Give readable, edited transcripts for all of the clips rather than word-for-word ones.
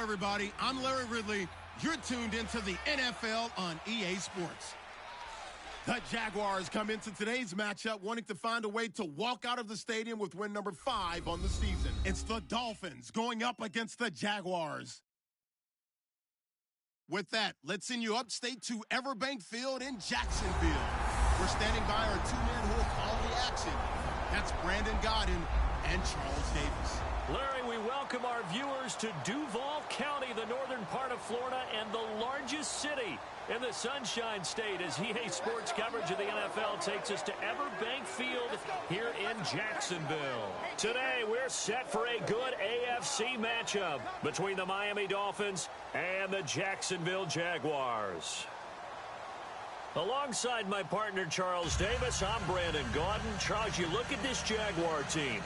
everybody. I'm Larry Ridley. You're tuned into the NFL on EA Sports. The Jaguars come into today's matchup wanting to find a way to walk out of the stadium with win number 5 on the season. It's the Dolphins going up against the Jaguars. With that, let's send you upstate to Everbank Field in Jacksonville. We're standing by our two men who will call the action. That's Brandon Godden and Charles Davis. Larry, we welcome our viewers to Duval County, the northern part of Florida, and the largest city in the Sunshine State as EA Sports coverage of the NFL takes us to Everbank Field here in Jacksonville. Today, we're set for a good AFC matchup between the Miami Dolphins and the Jacksonville Jaguars. Alongside my partner, Charles Davis, I'm Brandon Gaudin. Charles, you look at this Jaguar team.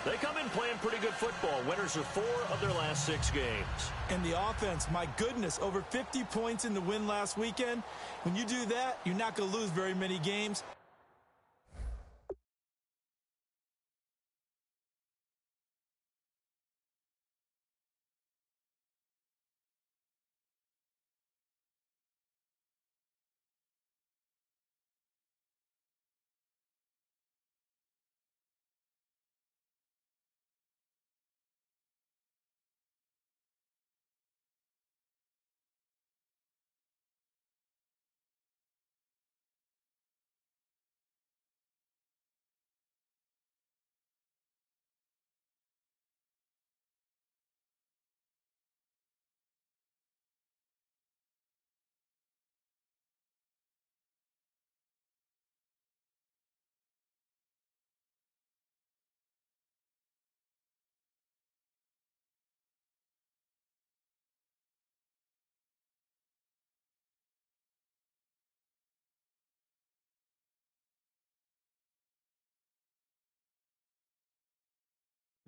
They come in playing pretty good football. Winners of 4 of their last 6 games. And the offense, my goodness, over 50 points in the win last weekend. When you do that, you're not going to lose very many games.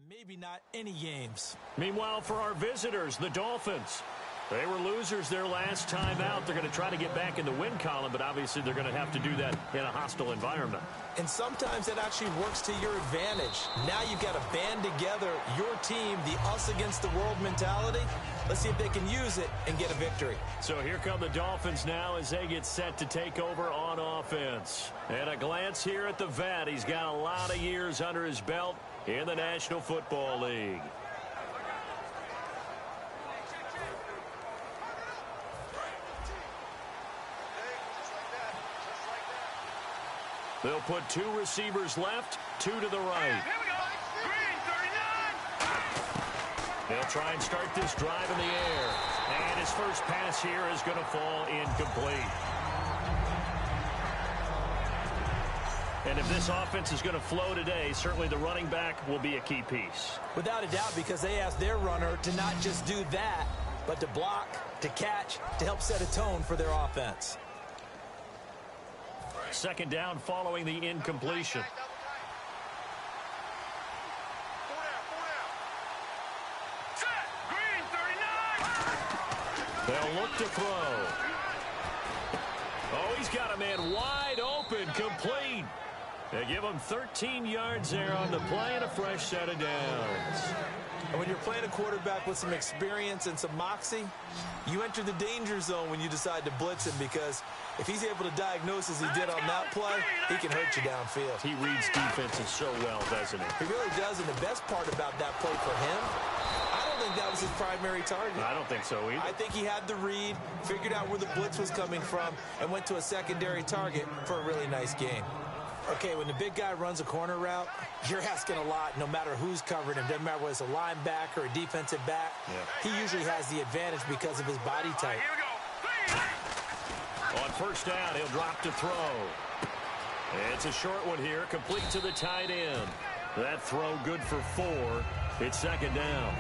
Maybe not any games. Meanwhile, for our visitors, the Dolphins. They were losers their last time out. They're going to try to get back in the win column, but obviously they're going to have to do that in a hostile environment. And sometimes that actually works to your advantage. Now you've got to band together your team, the us against the world mentality. Let's see if they can use it and get a victory. So here come the Dolphins now as they get set to take over on offense. And a glance here at the vet. He's got a lot of years under his belt in the National Football League. They'll put 2 receivers left, 2 to the right. Here we go. Green, 39. They'll try and start this drive in the air. And his first pass here is going to fall incomplete. And if this offense is going to flow today, certainly the running back will be a key piece. Without a doubt, because they asked their runner to not just do that, but to block, to catch, to help set a tone for their offense. Second down following the incompletion. Green, 39. They'll look to throw. Oh, he's got a man wide open, complete. They give him 13 yards there on the play and a fresh set of downs. And when you're playing a quarterback with some experience and some moxie, you enter the danger zone when you decide to blitz him, because if he's able to diagnose as he did on that play, he can hurt you downfield. He reads defenses so well, doesn't he? He really does, and the best part about that play for him, I don't think that was his primary target. I don't think so either. I think he had the read, figured out where the blitz was coming from, and went to a secondary target for a really nice game. Okay, when the big guy runs a corner route, you're asking a lot no matter who's covering him. Doesn't matter whether it's a linebacker or a defensive back. Yeah. He usually has the advantage because of his body type. Here we go. On first down, he'll drop to throw. It's a short one here, complete to the tight end. That throw good for 4. It's second down.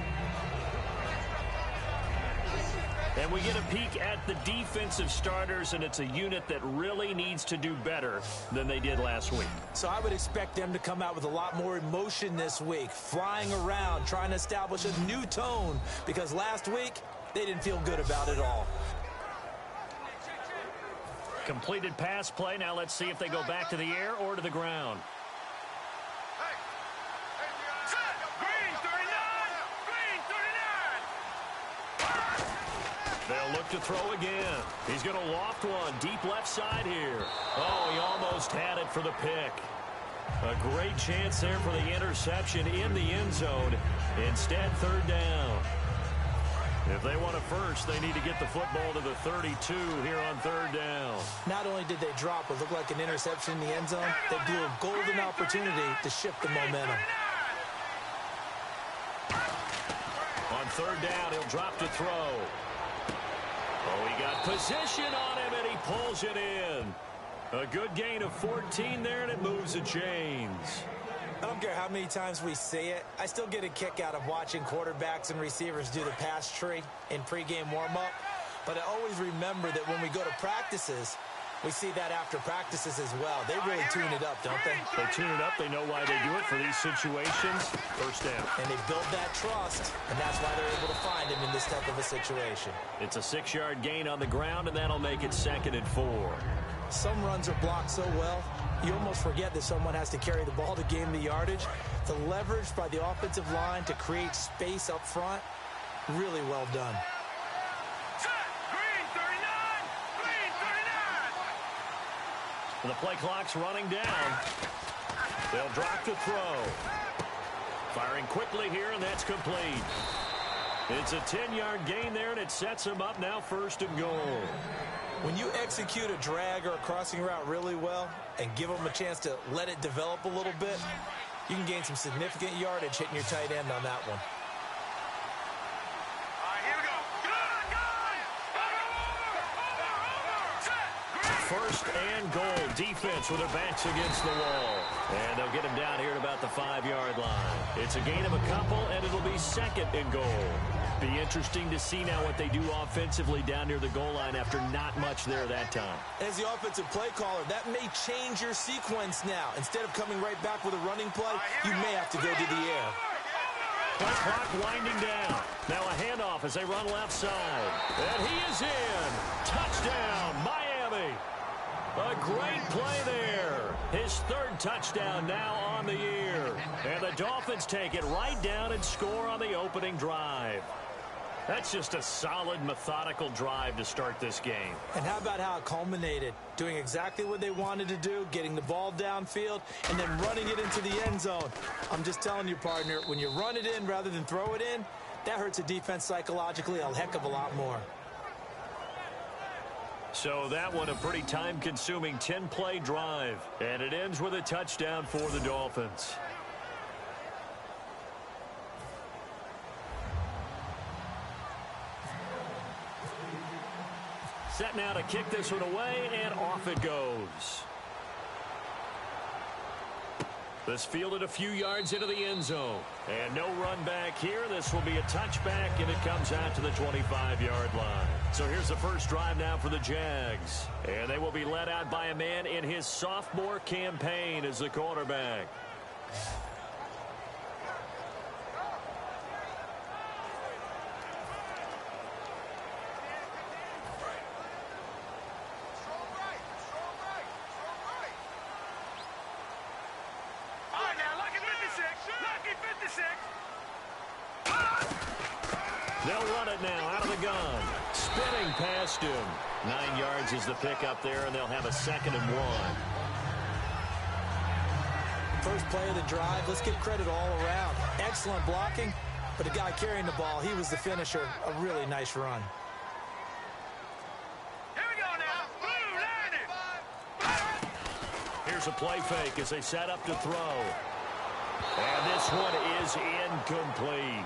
And we get a peek at the defensive starters, and it's a unit that really needs to do better than they did last week. So I would expect them to come out with a lot more emotion this week, flying around, trying to establish a new tone, because last week they didn't feel good about it all. Completed pass play. Now let's see if they go back to the air or to the ground. Green, 39. Green, 39. They'll look to throw again. He's going to loft one deep left side here. Oh, he almost had it for the pick. A great chance there for the interception in the end zone. Instead, third down. If they want a first, they need to get the football to the 32 here on third down. Not only did they drop what looked like an interception in the end zone, they blew a golden opportunity to shift the momentum. On third down, he'll drop to throw. Oh, he got position on him, and he pulls it in. A good gain of 14 there, and it moves the chains. I don't care how many times we see it. I still get a kick out of watching quarterbacks and receivers do the pass tree in pregame warm-up. But I always remember that when we go to practices, we see that after practices as well. They really tune it up, don't they? They tune it up. They know why they do it for these situations. First down. And they build that trust, and that's why they're able to find him in this type of a situation. It's a 6-yard gain on the ground, and that'll make it 2nd and 4. Some runs are blocked so well, you almost forget that someone has to carry the ball to gain the yardage. The leverage by the offensive line to create space up front, really well done. Green 39! Green 39! The play clock's running down. They'll drop to throw. Firing quickly here, and that's complete. It's a 10-yard gain there, and it sets them up now 1st and goal. When you execute a drag or a crossing route really well and give them a chance to let it develop a little bit, you can gain some significant yardage hitting your tight end on that one. All right, here we go. Good! Over! First and goal. Defense with their backs against the wall. And they'll get him down here at about the 5-yard line. It's a gain of a couple, and it'll be 2nd and goal. Be interesting to see now what they do offensively down near the goal line after not much there that time. As the offensive play caller, that may change your sequence now. Instead of coming right back with a running play, you may have to go to the air. Play clock winding down. Now a handoff as they run left side. And he is in. Touchdown, Miami. A great play there. His 3rd touchdown now on the year. And the Dolphins take it right down and score on the opening drive. That's just a solid, methodical drive to start this game. And how about how it culminated? Doing exactly what they wanted to do, getting the ball downfield, and then running it into the end zone. I'm just telling you, partner, when you run it in rather than throw it in, that hurts a defense psychologically a heck of a lot more. So that one a pretty time-consuming 10-play drive. And it ends with a touchdown for the Dolphins. Set now to kick this one away, and off it goes. This fielded a few yards into the end zone. And no run back here. This will be a touchback, and it comes out to the 25-yard line. So here's the first drive now for the Jags. And they will be led out by a man in his sophomore campaign as the quarterback. They'll run it now out of the gun. Spinning past him. 9 yards is the pickup there, and they'll have a 2nd and 1. First play of the drive, let's give credit all around. Excellent blocking, but the guy carrying the ball, he was the finisher. A really nice run. Here we go now. Blue, Here's a play fake as they set up to throw. And this one is incomplete.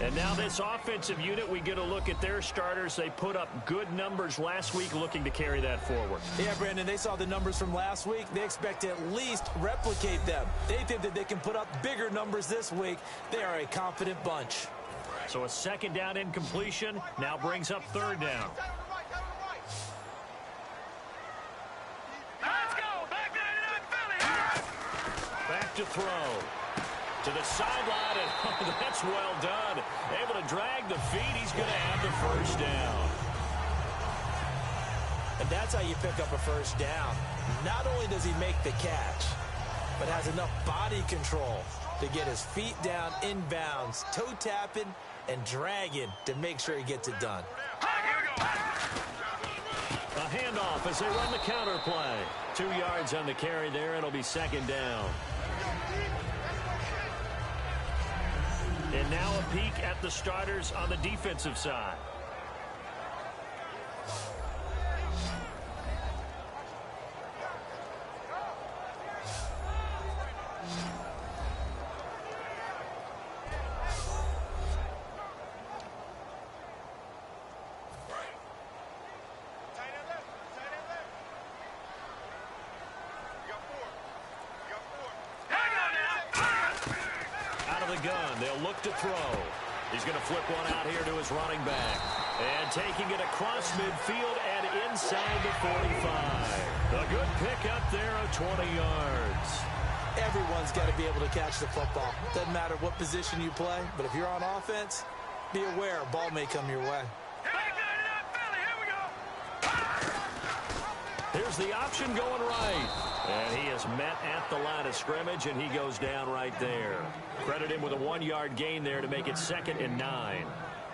And now this offensive unit, we get a look at their starters. They put up good numbers last week, looking to carry that forward. Yeah, Brandon, they saw the numbers from last week. They expect to at least replicate them. They think that they can put up bigger numbers this week. They are a confident bunch. So a 2nd down incompletion now brings up 3rd down. let's go. Back 99 Philly. Back to throw. To the sideline, and that's well done. Able to drag the feet. He's going to have the 1st down. And that's how you pick up a 1st down. Not only does he make the catch, but has enough body control to get his feet down inbounds, toe tapping and dragging to make sure he gets it done. A handoff as they run the counter play. 2 yards on the carry there. It'll be second down. And now a peek at the starters on the defensive side. Gun. They'll look to throw. He's going to flip one out here to his running back. And taking it across midfield and inside the 45. A good pickup there of 20 yards. Everyone's got to be able to catch the football. Doesn't matter what position you play, but if you're on offense, be aware a ball may come your way. Here's the option going right. And he is met at the line of scrimmage, and he goes down right there. Credit him with a 1-yard gain there to make it 2nd and 9.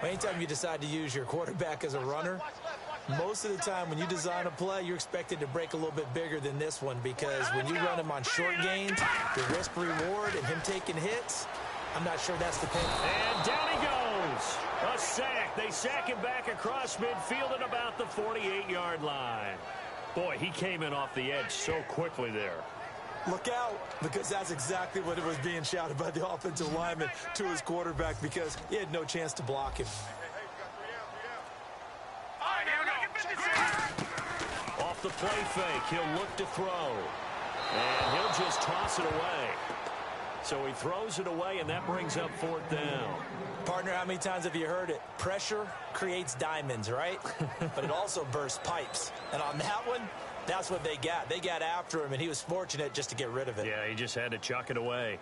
Anytime you decide to use your quarterback as a runner, most of the time when you design a play, you're expected to break a little bit bigger than this one, because when you run him on short gains, the risk-reward and him taking hits, I'm not sure that's the pick. And down he goes. A sack. They sack him back across midfield at about the 48-yard line. Boy, he came in off the edge so quickly there. Look out, because that's exactly what it was being shouted by the offensive lineman to his quarterback, because he had no chance to block him. Off the play fake, he'll look to throw. And he'll just toss it away. So he throws it away, and that brings up 4th down. Partner, how many times have you heard it? Pressure creates diamonds, right? But it also bursts pipes. And on that one, that's what they got. They got after him, and he was fortunate just to get rid of it. Yeah, he just had to chuck it away.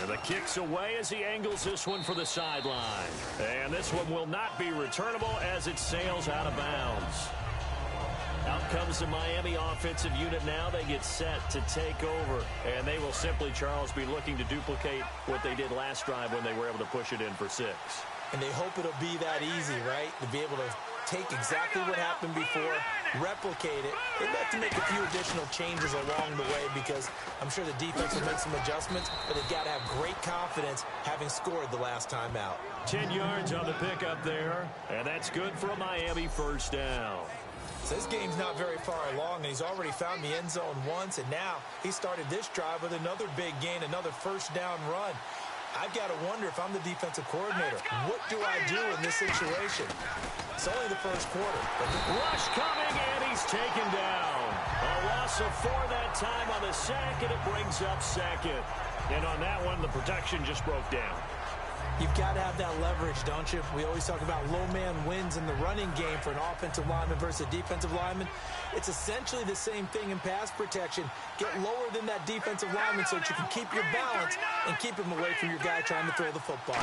And the kick's away as he angles this one for the sideline. And this one will not be returnable as it sails out of bounds. Out comes the Miami offensive unit now. They get set to take over. And they will simply, Charles, be looking to duplicate what they did last drive when they were able to push it in for 6. And they hope it'll be that easy, right? To be able to take exactly what happened before, replicate it. They'd have to make a few additional changes along the way, because I'm sure the defense will make some adjustments, but they've got to have great confidence having scored the last time out. 10 yards on the pickup there, and that's good for a Miami 1st down. So this game's not very far along, and he's already found the end zone once, and now he started this drive with another big gain, another 1st down run. I've got to wonder, if I'm the defensive coordinator, what do I do in this situation? It's only the 1st quarter. Rush coming, and he's taken down. A loss of 4 that time on the sack, and it brings up 2nd. And on that one, the protection just broke down. You've got to have that leverage, don't you? We always talk about low man wins in the running game for an offensive lineman versus a defensive lineman. It's essentially the same thing in pass protection. Get lower than that defensive lineman so that you can keep your balance and keep him away from your guy trying to throw the football.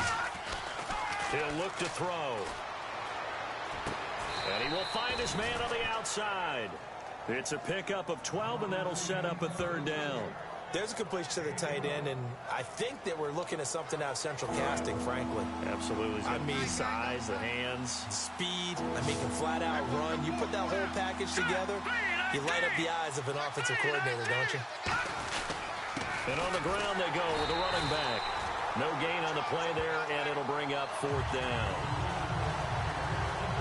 He'll look to throw. And he will find his man on the outside. It's a pickup of 12, and that'll set up a 3rd down. There's a completion to the tight end, and I think that we're looking at something out of central casting, frankly. Absolutely. I mean, size, the hands. Speed, he can flat out run. You put that whole package together, you light up the eyes of an offensive coordinator, don't you? And on the ground they go with a running back. No gain on the play there, and it'll bring up 4th down.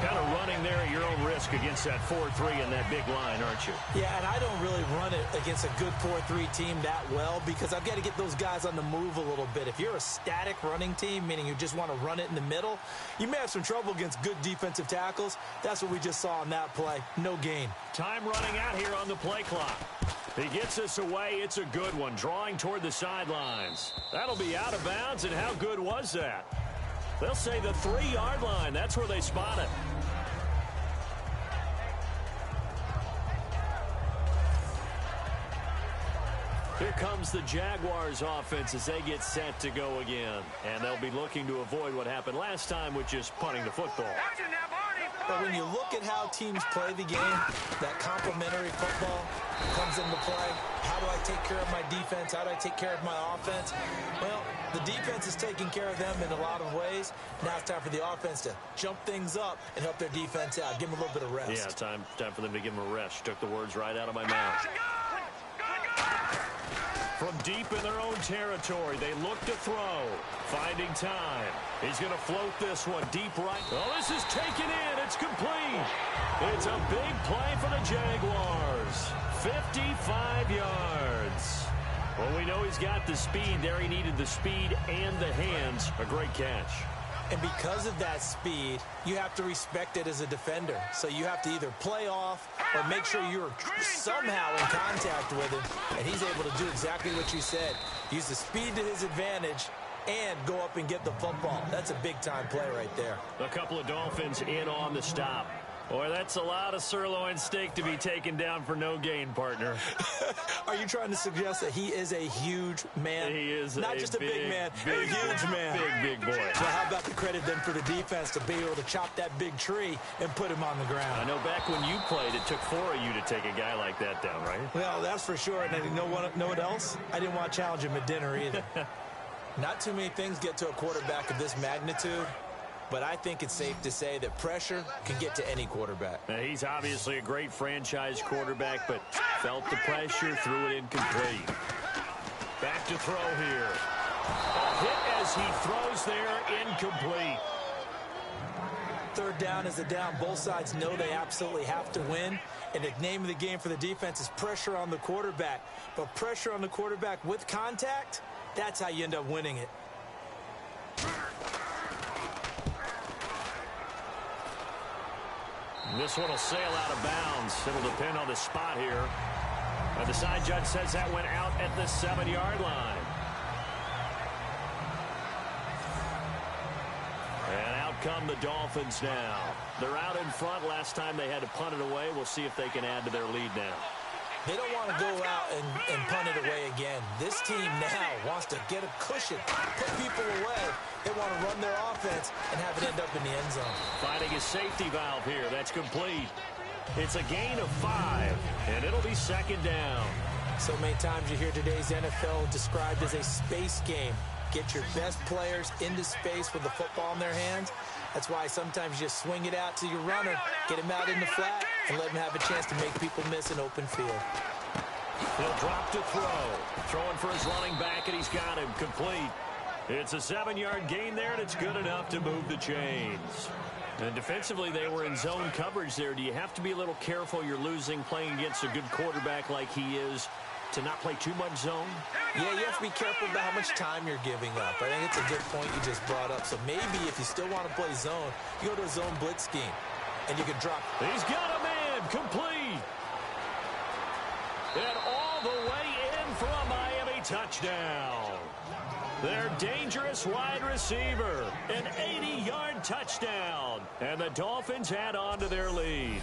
Kind of running there at your own risk against that 4-3 and that big line, aren't you? Yeah, and I don't really run it against a good 4-3 team that well, because I've got to get those guys on the move a little bit. If you're a static running team, meaning you just want to run it in the middle, you may have some trouble against good defensive tackles. That's what we just saw on that play. No gain. Time running out here on the play clock. He gets us away. It's a good one, drawing toward the sidelines. That'll be out of bounds, and how good was that? They'll say the 3-yard line. That's where they spot it. Here comes the Jaguars offense as they get set to go again. And they'll be looking to avoid what happened last time with just punting the football. Action now, Barney. But when you look at how teams play the game, that complementary football comes into play. How do I take care of my defense? How do I take care of my offense? Well, the defense is taking care of them in a lot of ways. Now it's time for the offense to jump things up and help their defense out. Give them a little bit of rest. Yeah, time for them to give them a rest. Took the words right out of my mouth. From deep in their own territory, they look to throw. Finding time. He's going to float this one deep right. Oh, this is taken in. It's complete. It's a big play for the Jaguars. 55 yards. Well, we know he's got the speed there. He needed the speed and the hands. A great catch. And because of that speed, you have to respect it as a defender. So you have to either play off or make sure you're somehow in contact with him. And he's able to do exactly what you said. Use the speed to his advantage and go up and get the football. That's a big-time play right there. A couple of Dolphins in on the stop. Boy, that's a lot of sirloin steak to be taken down for no gain, partner. Are you trying to suggest that he is a huge man? He is not just a big man, a huge man. Big boy. So how about the credit then for the defense to be able to chop that big tree and put him on the ground? I know back when you played, it took 4 of you to take a guy like that down, right? Well, that's for sure. And you know what else? I didn't want to challenge him at dinner either. Not too many things get to a quarterback of this magnitude. But I think it's safe to say that pressure can get to any quarterback. He's obviously a great franchise quarterback, but felt the pressure, threw it incomplete. Back to throw here. A hit as he throws there, incomplete. Third down is a down. Both sides know they absolutely have to win. And the name of the game for the defense is pressure on the quarterback. But pressure on the quarterback with contact, that's how you end up winning it. This one will sail out of bounds. It'll depend on the spot here. The side judge says that went out at the 7-yard line. And out come the Dolphins now. They're out in front. Last time they had to punt it away. We'll see if they can add to their lead now. They don't want to go out and punt it away again. This team now wants to get a cushion, put people away. They want to run their offense and have it end up in the end zone. Finding a safety valve here. That's complete. It's a gain of 5, and it'll be second down. So many times you hear today's NFL described as a space game. Get your best players into space with the football in their hands. That's why sometimes you just swing it out to your runner, get him out in the flat, and let him have a chance to make people miss an open field. He'll drop to throw. Throwing for his running back, and he's got him complete. It's a 7-yard gain there, and it's good enough to move the chains. And defensively, they were in zone coverage there. Do you have to be a little careful? You're losing playing against a good quarterback like he is to not play too much zone? Yeah, you have to be careful about how much time you're giving up. I think it's a good point you just brought up. So maybe if you still want to play zone, you go to a zone blitz scheme, and you can drop. He's got a man complete. And all the way in for a Miami touchdown. Their dangerous wide receiver, an 80-yard touchdown. And the Dolphins add on to their lead.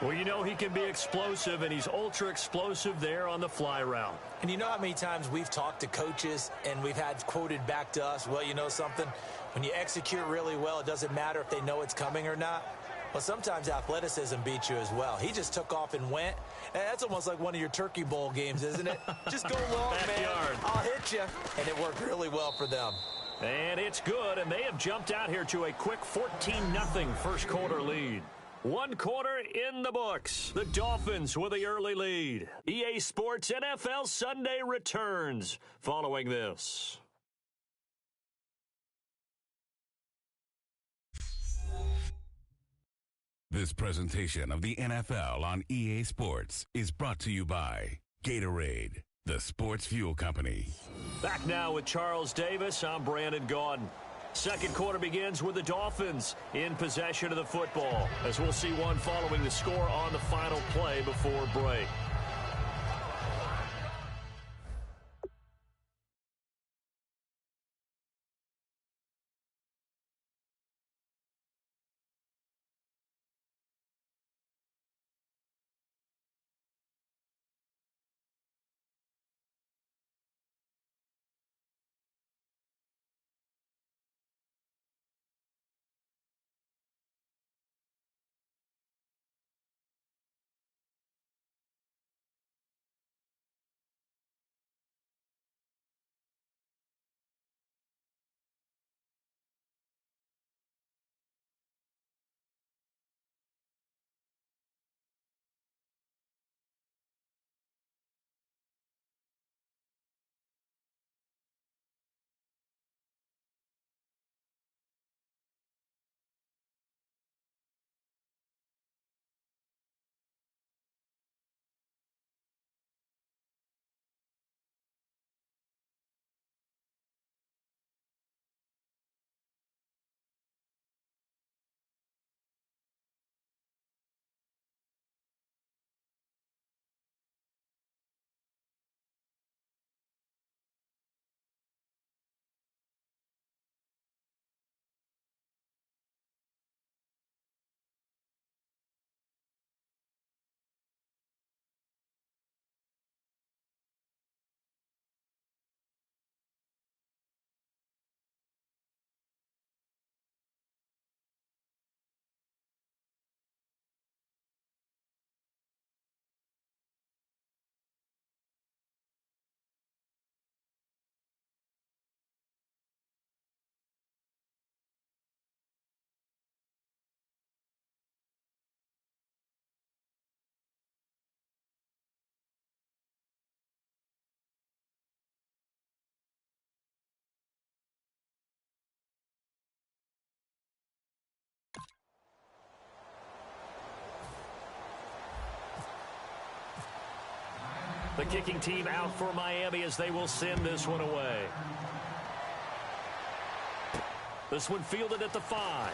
Well, you know he can be explosive, and he's ultra-explosive there on the fly route. And you know how many times we've talked to coaches, and we've had quoted back to us, well, you know something? When you execute really well, it doesn't matter if they know it's coming or not. Well, sometimes athleticism beats you as well. He just took off and went. And that's almost like one of your Turkey Bowl games, isn't it? Just go long, man. I'll hit you. And it worked really well for them. And it's good, and they have jumped out here to a quick 14-0 first quarter lead. 1 quarter in the books. The Dolphins with the early lead. EA Sports NFL Sunday returns following this. This presentation of the NFL on EA Sports is brought to you by Gatorade, the sports fuel company. Back now with Charles Davis. I'm Brandon Gaudin. Second quarter begins with the Dolphins in possession of the football, as we'll see one following the score on the final play before break. The kicking team out for Miami as they will send this one away. This one fielded at the 5.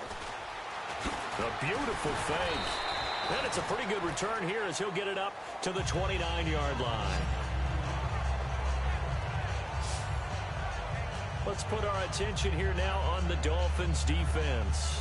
A beautiful fake. And it's a pretty good return here as he'll get it up to the 29-yard line. Let's put our attention here now on the Dolphins' defense.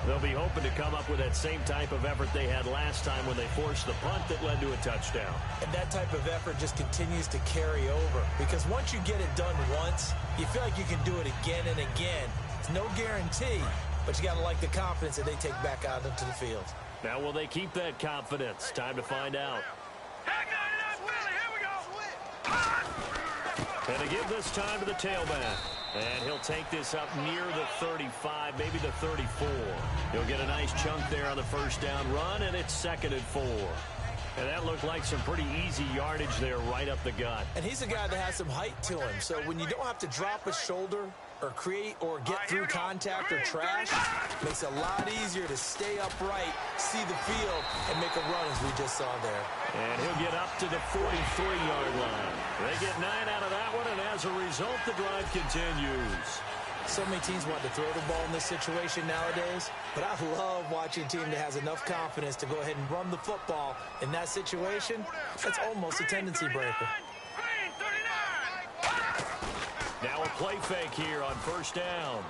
They'll be hoping to come up with that same type of effort they had last time when they forced the punt that led to a touchdown. And that type of effort just continues to carry over. Because once you get it done once, you feel like you can do it again and again. It's no guarantee, but you got to like the confidence that they take back out into the field. Now, will they keep that confidence? Time to find out. And to give this time to the tailback. And he'll take this up near the 35, maybe the 34. He'll get a nice chunk there on the first down run, and it's 2nd and 4. And that looked like some pretty easy yardage there right up the gut. And he's a guy that has some height to him. So when you don't have to drop a shoulder or create or get through contact or trash, makes it a lot easier to stay upright, see the field, and make a run as we just saw there. And he'll get up to the 43-yard line. They get 9 out of that one, and as a result, the drive continues. So many teams want to throw the ball in this situation nowadays, but I love watching a team that has enough confidence to go ahead and run the football in that situation. That's almost a tendency breaker. Now a play fake here on first down.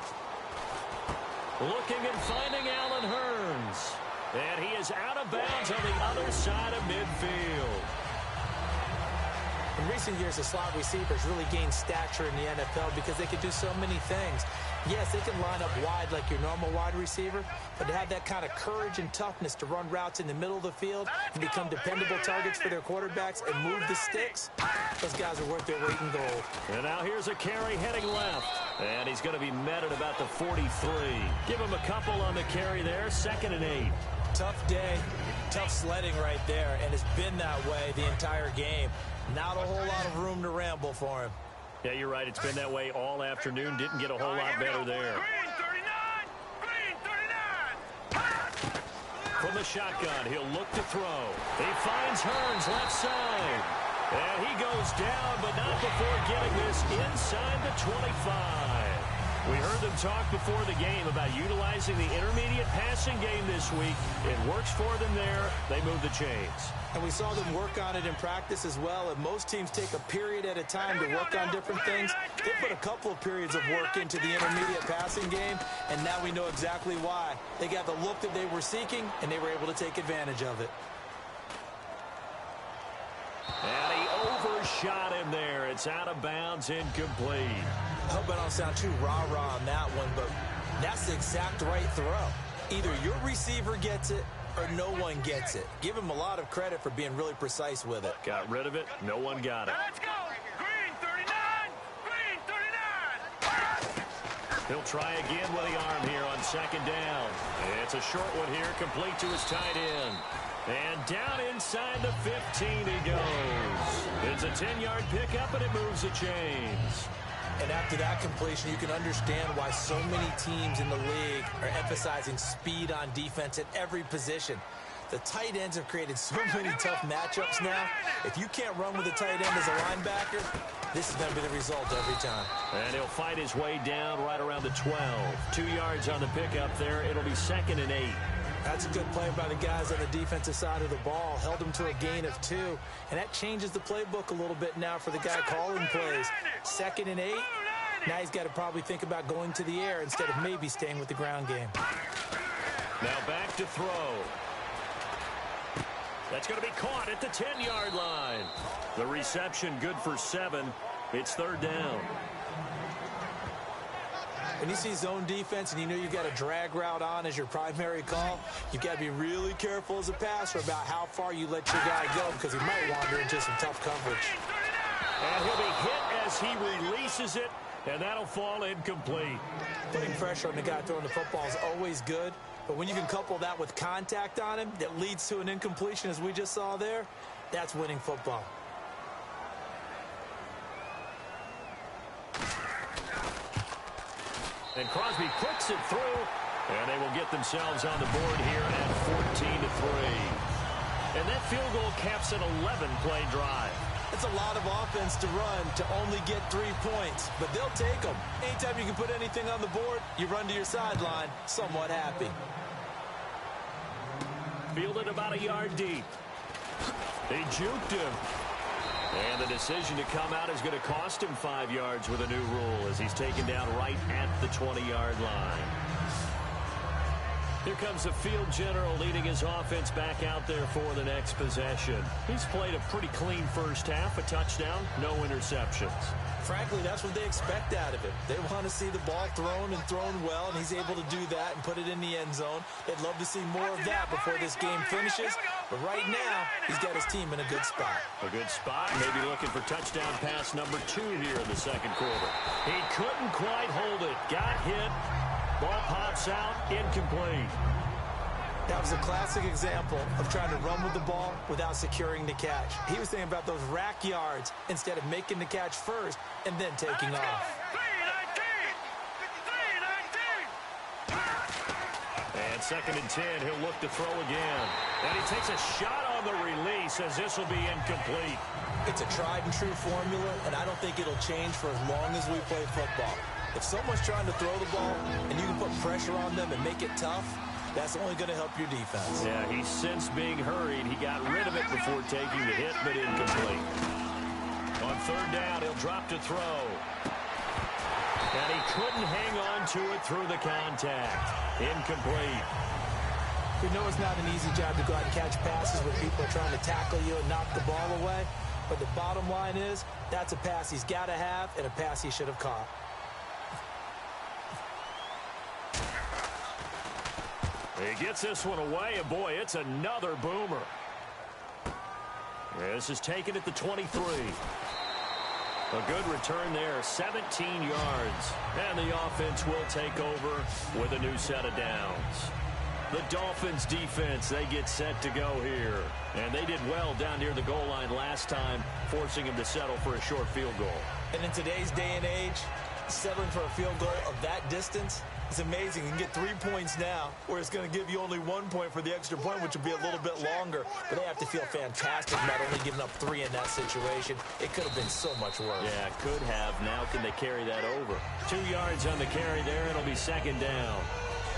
Looking and finding Allen Hurns. And he is out of bounds on the other side of midfield. In recent years, the slot receivers really gained stature in the NFL because they could do so many things. Yes, they can line up wide like your normal wide receiver, but to have that kind of courage and toughness to run routes in the middle of the field and become dependable targets for their quarterbacks and move the sticks, those guys are worth their weight in gold. And now here's a carry heading left. And he's going to be met at about the 43. Give him a couple on the carry there, 2nd and 8. Tough day, tough sledding right there, and it's been that way the entire game. Not a whole lot of room to ramble for him. Yeah, you're right. It's been that way all afternoon. Didn't get a whole lot better there. From the shotgun, he'll look to throw. He finds Hurns left side. And he goes down, but not before getting this inside the 25. We heard them talk before the game about utilizing the intermediate passing game this week. It works for them there. They move the chains. And we saw them work on it in practice as well. And most teams take a period at a time to work on different things. They put a couple of periods of work into the intermediate passing game, and now we know exactly why. They got the look that they were seeking, and they were able to take advantage of it. And he overshot him there. It's out of bounds, incomplete. I hope I don't sound too rah-rah on that one, but that's the exact right throw. Either your receiver gets it or no one gets it. Give him a lot of credit for being really precise with it. Got rid of it. No one got it. Let's go. Green 39. Green 39. He'll try again with the arm here on 2nd down. It's a short one here, complete to his tight end. And down inside the 15 he goes. It's a 10-yard pickup, and it moves the chains. And after that completion, you can understand why so many teams in the league are emphasizing speed on defense at every position. The tight ends have created so many tough matchups now. If you can't run with a tight end as a linebacker, this is going to be the result every time. And he'll fight his way down right around the 12. 2 yards on the pickup there. It'll be 2nd and 8. That's a good play by the guys on the defensive side of the ball. Held them to a gain of 2. And that changes the playbook a little bit now for the guy calling plays. 2nd and 8. Now he's got to probably think about going to the air instead of maybe staying with the ground game. Now back to throw. That's going to be caught at the 10-yard line. The reception good for 7. It's 3rd down. When you see zone defense and you know you've got a drag route on as your primary call, you've got to be really careful as a passer about how far you let your guy go because he might wander into some tough coverage. And he'll be hit as he releases it, and that'll fall incomplete. Putting pressure on the guy throwing the football is always good, but when you can couple that with contact on him that leads to an incompletion as we just saw there, that's winning football. And Crosby puts it through, and they will get themselves on the board here at 14-3. And that field goal caps an 11-play drive. That's It's a lot of offense to run to only get 3 points, but they'll take them. Anytime you can put anything on the board, you run to your sideline somewhat happy. Fielded about a yard deep. They juked him. And the decision to come out is going to cost him 5 yards with a new rule as he's taken down right at the 20-yard line. Here comes the field general leading his offense back out there for the next possession. He's played a pretty clean first half, a touchdown, no interceptions. Frankly, that's what they expect out of him. They want to see the ball thrown and thrown well, and he's able to do that and put it in the end zone. They'd love to see more of that before this game finishes. But right now, he's got his team in a good spot. A good spot, maybe looking for touchdown pass number 2 here in the second quarter. He couldn't quite hold it. Got hit. Ball pops out, incomplete. That was a classic example of trying to run with the ball without securing the catch. He was thinking about those rack yards instead of making the catch first and then taking off. And 2nd and 10, he'll look to throw again. And he takes a shot on the release as this will be incomplete. It's a tried and true formula, and I don't think it'll change for as long as we play football. If someone's trying to throw the ball and you can put pressure on them and make it tough, that's only going to help your defense. Yeah, he's since being hurried. He got rid of it before taking the hit, but incomplete. On 3rd down, he'll drop to throw. And he couldn't hang on to it through the contact. Incomplete. We know it's not an easy job to go out and catch passes when people are trying to tackle you and knock the ball away. But the bottom line is, that's a pass he's got to have and a pass he should have caught. He gets this one away, and boy, it's another boomer. This is taken at the 23. A good return there, 17 yards. And the offense will take over with a new set of downs. The Dolphins defense, they get set to go here. And they did well down near the goal line last time, forcing him to settle for a short field goal. And in today's day and age, settling for a field goal of that distance is amazing. You can get 3 points now, where it's going to give you only 1 point for the extra point, which will be a little bit longer. But they have to feel fantastic not only giving up 3 in that situation. It could have been so much worse. Yeah, could have. Now can they carry that over? 2 yards on the carry there. It'll be 2nd down.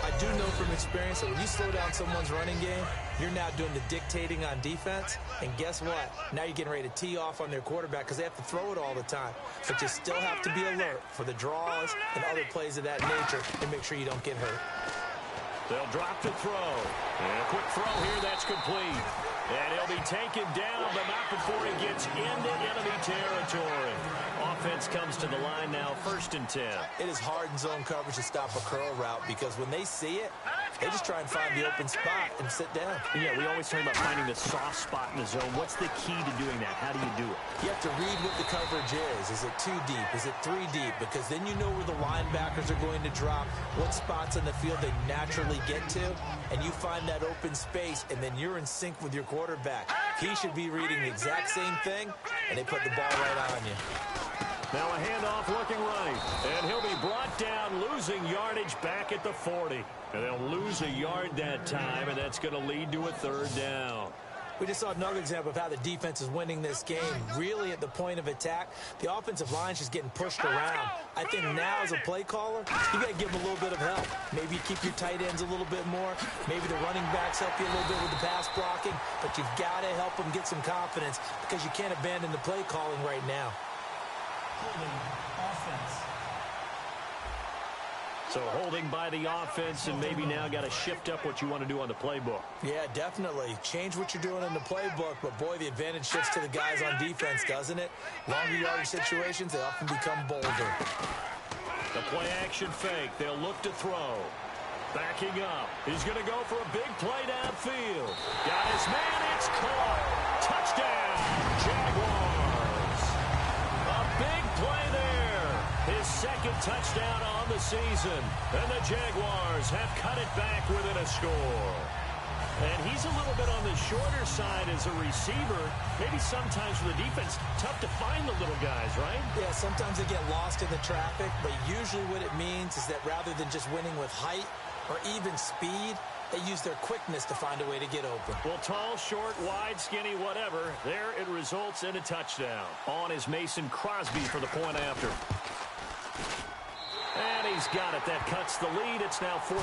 I do know from experience that when you slow down someone's running game, you're now doing the dictating on defense. And guess what? Now you're getting ready to tee off on their quarterback because they have to throw it all the time. But you still have to be alert for the draws and other plays of that nature and make sure you don't get hurt. They'll drop to throw. And a quick throw here, that's complete. And he'll be taken down, but not before he gets into enemy territory. Offense comes to the line now, 1st and 10. It is hard in zone coverage to stop a curl route because when they see it, they just try and find the open spot and sit down. Yeah, we always talk about finding the soft spot in the zone. What's the key to doing that? How do you do it? You have to read what the coverage is. Is it 2 deep? Is it 3 deep? Because then you know where the linebackers are going to drop, what spots on the field they naturally get to, and you find that open space, and then you're in sync with your quarterback. He should be reading the exact same thing, and they put the ball right on you. Now a handoff looking right, and he'll be brought down, losing yardage back at the 40. And they'll lose a yard that time, and that's going to lead to a 3rd down. We just saw another example of how the defense is winning this game. Really at the point of attack, the offensive line's just getting pushed around. I think now as a play caller, you got to give them a little bit of help. Maybe you keep your tight ends a little bit more. Maybe the running backs help you a little bit with the pass blocking. But you've got to help them get some confidence because you can't abandon the play calling right now. Offense. So holding by the offense, and maybe now got to shift up what you want to do on the playbook. Yeah, definitely. Change what you're doing in the playbook, but boy, the advantage shifts to the guys on defense, doesn't it? Longer yardage situations, they often become bolder. The play action fake. They'll look to throw. Backing up. He's going to go for a big play downfield. Got his man. It's caught. Touchdown, Jaguars. A big play there. His 2nd touchdown on the season. And the Jaguars have cut it back within a score. And he's a little bit on the shorter side as a receiver. Maybe sometimes for the defense, tough to find the little guys, right? Yeah, sometimes they get lost in the traffic, but usually what it means is that rather than just winning with height or even speed, They use their quickness to find a way to get open. Well, tall, short, wide, skinny, whatever. There it results in a touchdown. On is Mason Crosby for the point after. And he's got it. That cuts the lead. It's now 14-10.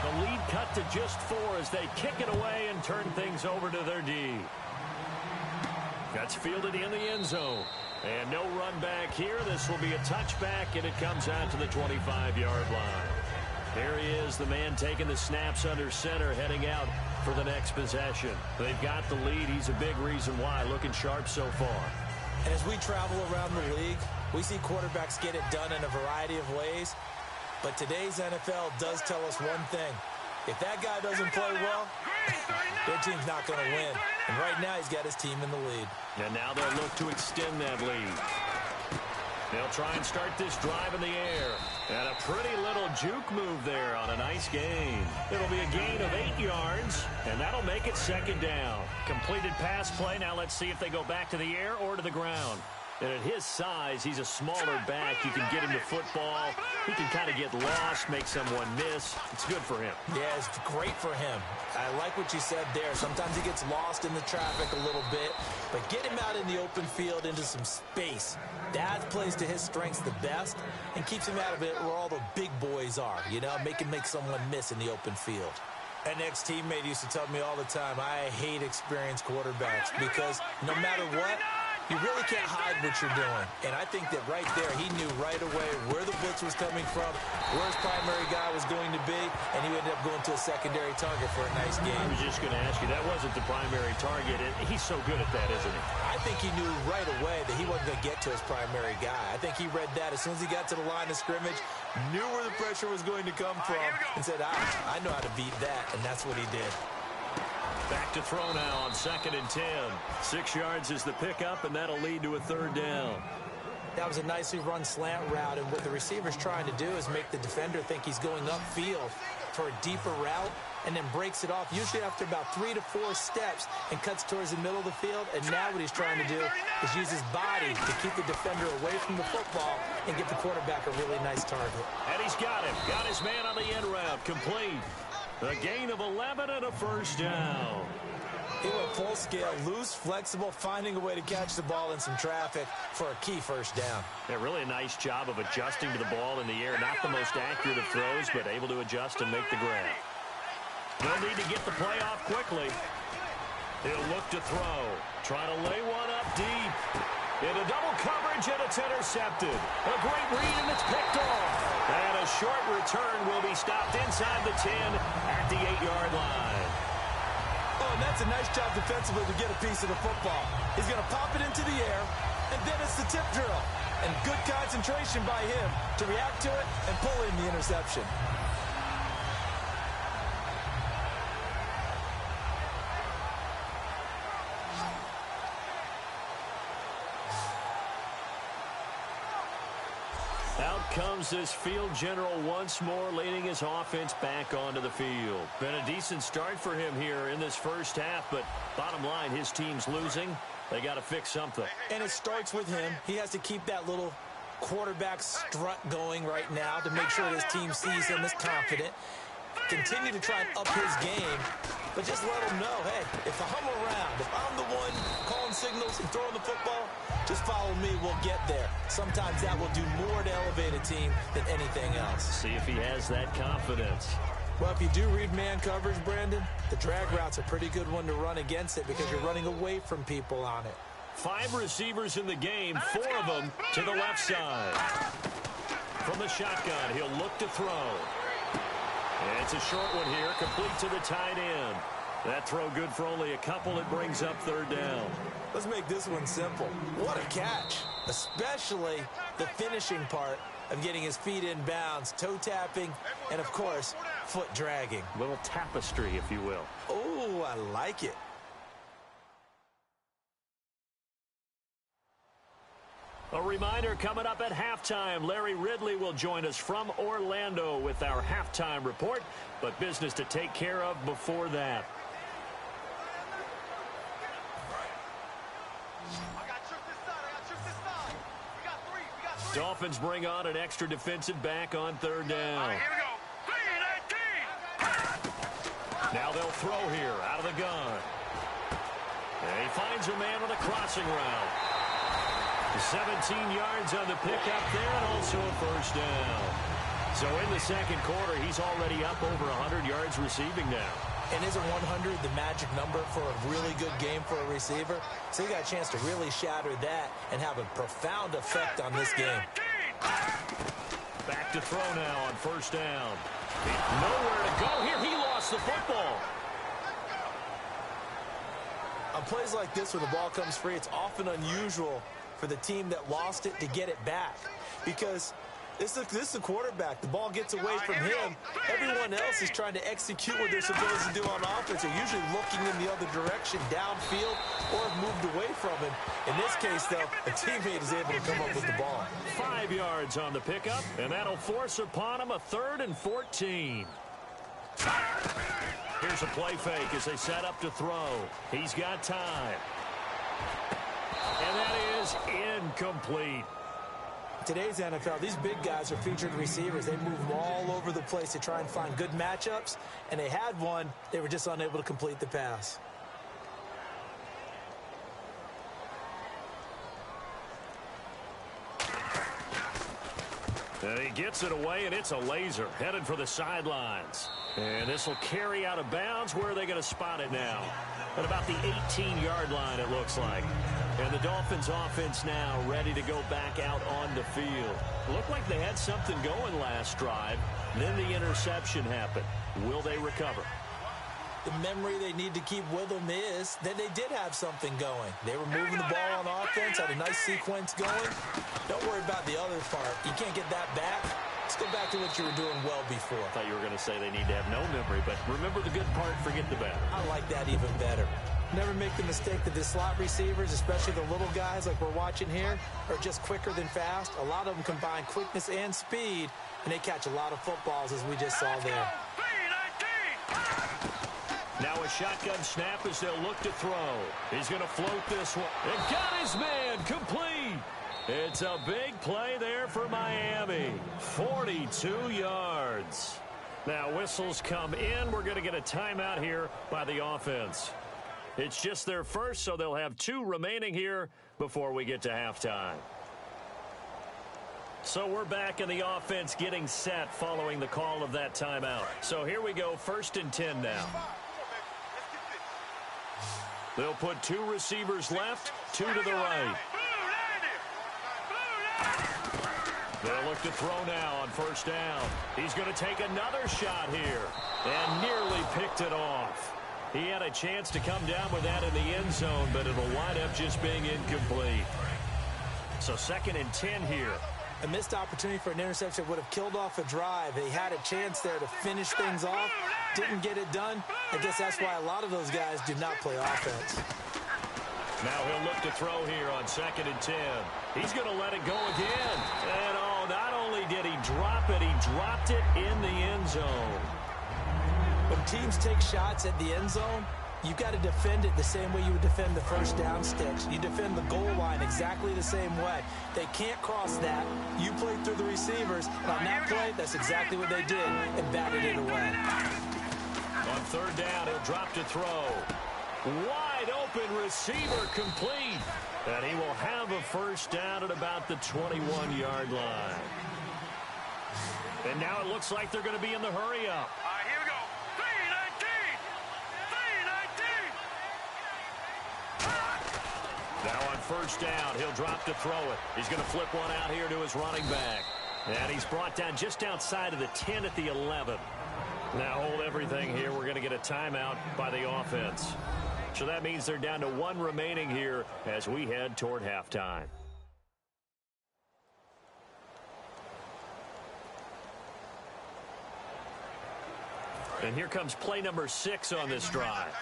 The lead cut to just 4 as they kick it away and turn things over to their D. That's fielded in the end zone. And no run back here. This will be a touchback, and it comes out to the 25-yard line. There he is, the man taking the snaps under center, heading out for the next possession. They've got the lead. He's a big reason why, looking sharp so far. And as we travel around the league, we see quarterbacks get it done in a variety of ways. But today's NFL does tell us one thing. If that guy doesn't play well, their team's not going to win. And right now, he's got his team in the lead. And now they'll look to extend that lead. They'll try and start this drive in the air. And a pretty little juke move there on a nice gain. It'll be a gain of 8 yards, and that'll make it second down. Completed pass play. Now let's see if they go back to the air or to the ground. And at his size, he's a smaller back. You can get him to football. He can kind of get lost, make someone miss. It's good for him. Yeah, it's great for him. I like what you said there. Sometimes he gets lost in the traffic a little bit, but get him out in the open field into some space. That plays to his strengths the best and keeps him out of it where all the big boys are, you know, make someone miss in the open field. An ex-teammate used to tell me all the time, I hate experienced quarterbacks because no matter what, you really can't hide what you're doing. And I think that right there, he knew right away where the blitz was coming from, where his primary guy was going to be, and he ended up going to a secondary target for a nice game. I was just going to ask you, that wasn't the primary target. He's so good at that, isn't he? I think he knew right away that he wasn't going to get to his primary guy. I think he read that as soon as he got to the line of scrimmage, knew where the pressure was going to come from, and said, I know how to beat that, and that's what he did. Back to throw now on 2nd and 10. 6 yards is the pickup, and that'll lead to a 3rd down. That was a nicely run slant route, and what the receiver's trying to do is make the defender think he's going upfield for a deeper route, and then breaks it off, usually after about 3 to 4 steps, and cuts towards the middle of the field. And now what he's trying to do is use his body to keep the defender away from the football and give the quarterback a really nice target. And he's got him. Got his man on the end route. Complete. A gain of 11 and a 1st down. He went full scale, loose, flexible, finding a way to catch the ball in some traffic for a key 1st down. Yeah, really a nice job of adjusting to the ball in the air. Not the most accurate of throws, but able to adjust and make the grab. They'll need to get the play off quickly. He'll look to throw. Try to lay one up deep. Into double coverage, and it's intercepted. A great read, and it's picked off. And a short return will be stopped inside the 10 at the 8-yard line. Oh, and that's a nice job defensively to get a piece of the football. He's going to pop it into the air, and then it's the tip drill. And good concentration by him to react to it and pull in the interception. Out comes this field general once more, leading his offense back onto the field. Been a decent start for him here in this 1st half, but bottom line, his team's losing. They got to fix something. And it starts with him. He has to keep that little quarterback strut going right now to make sure his team sees him as confident. Continue to try and up his game, but just let him know, hey, if I'm around, if I'm the one calling signals and throwing the football, just follow me, we'll get there. Sometimes that will do more to elevate a team than anything else. See if he has that confidence. Well, if you do read man coverage, Brandon, the drag route's a pretty good one to run against it because you're running away from people on it. 5 receivers in the game, 4 of them to the left side. From the shotgun, he'll look to throw. And it's a short one here, complete to the tight end. That throw good for only a couple. It brings up 3rd down. Let's make this one simple. What a catch, especially the finishing part of getting his feet in bounds, toe tapping, and, of course, foot dragging. A little tapestry, if you will. Oh, I like it. A reminder coming up at halftime. Larry Ridley will join us from Orlando with our halftime report, but business to take care of before that. I got trips this side. We got 3. Dolphins bring on an extra defensive back on third down. All right, here we go. 3-19. Now they'll throw here out of the gun. And he finds a man with a crossing route. 17 yards on the pickup there and also a first down. So in the second quarter, he's already up over 100 yards receiving now. And isn't 100 the magic number for a really good game for a receiver? So he got a chance to really shatter that and have a profound effect on this game. Back to throw now on first down. Nowhere to go here. He lost the football. On plays like this where the ball comes free, it's often unusual for the team that lost it to get it back. Because this is the quarterback. The ball gets away from him. Everyone else is trying to execute what they're supposed to do on offense. They're usually looking in the other direction, downfield, or have moved away from him. In this case, though, a teammate is able to come up with the ball. 5 yards on the pickup, and that'll force upon him a 3rd and 14. Here's a play fake as they set up to throw. He's got time. And that is incomplete. Today's NFL, these big guys are featured receivers. They move all over the place to try and find good matchups, and they had one. They were just unable to complete the pass. And he gets it away, and it's a laser headed for the sidelines. And this will carry out of bounds. Where are they going to spot it now? At about the 18-yard line, it looks like. And the Dolphins offense now ready to go back out on the field. Looked like they had something going last drive. Then the interception happened. Will they recover? The memory they need to keep with them is that they did have something going. They were moving the ball on offense, had a nice sequence going. Don't worry about the other part. You can't get that back. Let's go back to what you were doing well before. I thought you were going to say they need to have no memory, but remember the good part, forget the bad. I like that even better. Never make the mistake that the slot receivers, especially the little guys like we're watching here, are just quicker than fast. A lot of them combine quickness and speed, and they catch a lot of footballs, as we just saw there. Now a shotgun snap as they'll look to throw. He's going to float this one. And got his man complete. It's a big play there for Miami. 42 yards. Now whistles come in. We're going to get a timeout here by the offense. It's just their first, so they'll have 2 remaining here before we get to halftime. So we're back in the offense getting set following the call of that timeout. So here we go, 1st and 10 now. They'll put 2 receivers left, 2 to the right. They'll look to throw now on first down. He's going to take another shot here and nearly picked it off. He had a chance to come down with that in the end zone, but it'll wind up just being incomplete. So 2nd and 10 here. A missed opportunity for an interception would have killed off a drive. They had a chance there to finish things off. Didn't get it done. I guess that's why a lot of those guys do not play offense. Now he'll look to throw here on 2nd and 10. He's going to let it go again. And oh, not only did he drop it, he dropped it in the end zone. When teams take shots at the end zone, you've got to defend it the same way you would defend the first down sticks. You defend the goal line exactly the same way. They can't cross that. You played through the receivers. And on that play, that's exactly what they did and batted it away. On 3rd down, he'll drop to throw. Wide open receiver complete. And he will have a first down at about the 21-yard line. And now it looks like they're going to be in the hurry up. All right, here we go. 3-19. Now on first down, he'll drop to throw it. He's going to flip one out here to his running back. And he's brought down just outside of the 10 at the 11. Now hold everything here. We're going to get a timeout by the offense. So that means they're down to 1 remaining here as we head toward halftime. And here comes play number 6 on this drive.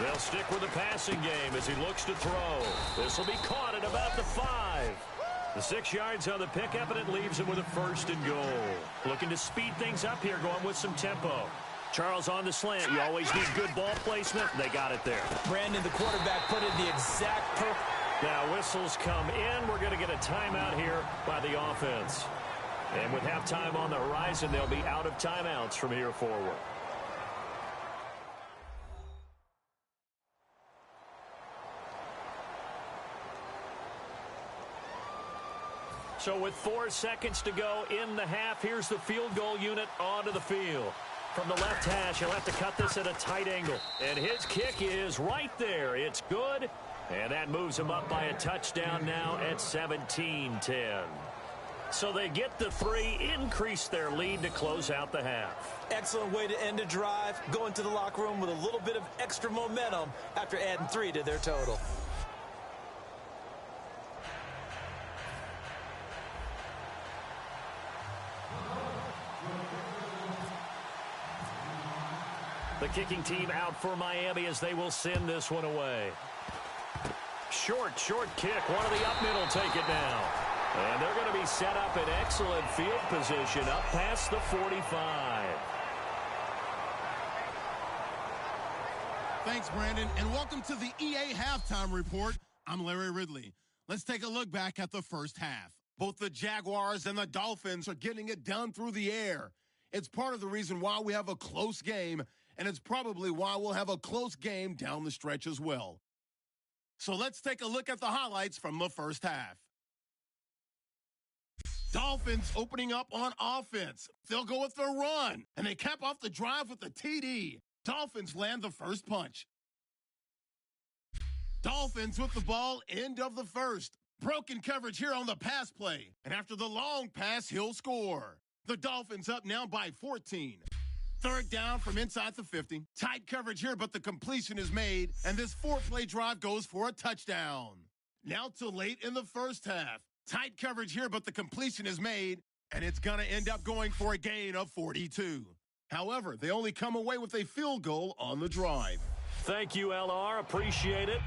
They'll stick with the passing game as he looks to throw. This will be caught at about the 5. The 6 yards on the pickup, and it leaves him with a 1st and goal. Looking to speed things up here, going with some tempo. Charles on the slant. You always need good ball placement. They got it there. Brandon, the quarterback, put in the exact Now whistles come in. We're going to get a timeout here by the offense. And with halftime on the horizon, they'll be out of timeouts from here forward. So with 4 seconds to go in the half, here's the field goal unit onto the field. From the left hash, he'll have to cut this at a tight angle. And his kick is right there. It's good. And that moves him up by a touchdown now at 17-10. So they get the 3, increase their lead to close out the half. excellent way to end a drive, go into the locker room with a little bit of extra momentum after adding 3 to their total. The kicking team out for Miami as they will send this one away. Short kick. One of the up middle take it down. And they're going to be set up in excellent field position up past the 45. Thanks, Brandon, and welcome to the EA Halftime Report. I'm Larry Ridley. Let's take a look back at the first half. Both the Jaguars and the Dolphins are getting it done through the air. It's part of the reason why we have a close game, and it's probably why we'll have a close game down the stretch as well. So let's take a look at the highlights from the first half. Dolphins opening up on offense. They'll go with their run, and they cap off the drive with the TD. Dolphins land the first punch. Dolphins with the ball, end of the first. Broken coverage here on the pass play, and after the long pass, he'll score. The Dolphins up now by 14. Third down from inside the 50. Tight coverage here, but the completion is made, and this 4-play drive goes for a touchdown. Now to late in the first half. Tight coverage here, but the completion is made, and it's going to end up going for a gain of 42. However, they only come away with a field goal on the drive. Thank you, LR. Appreciate it.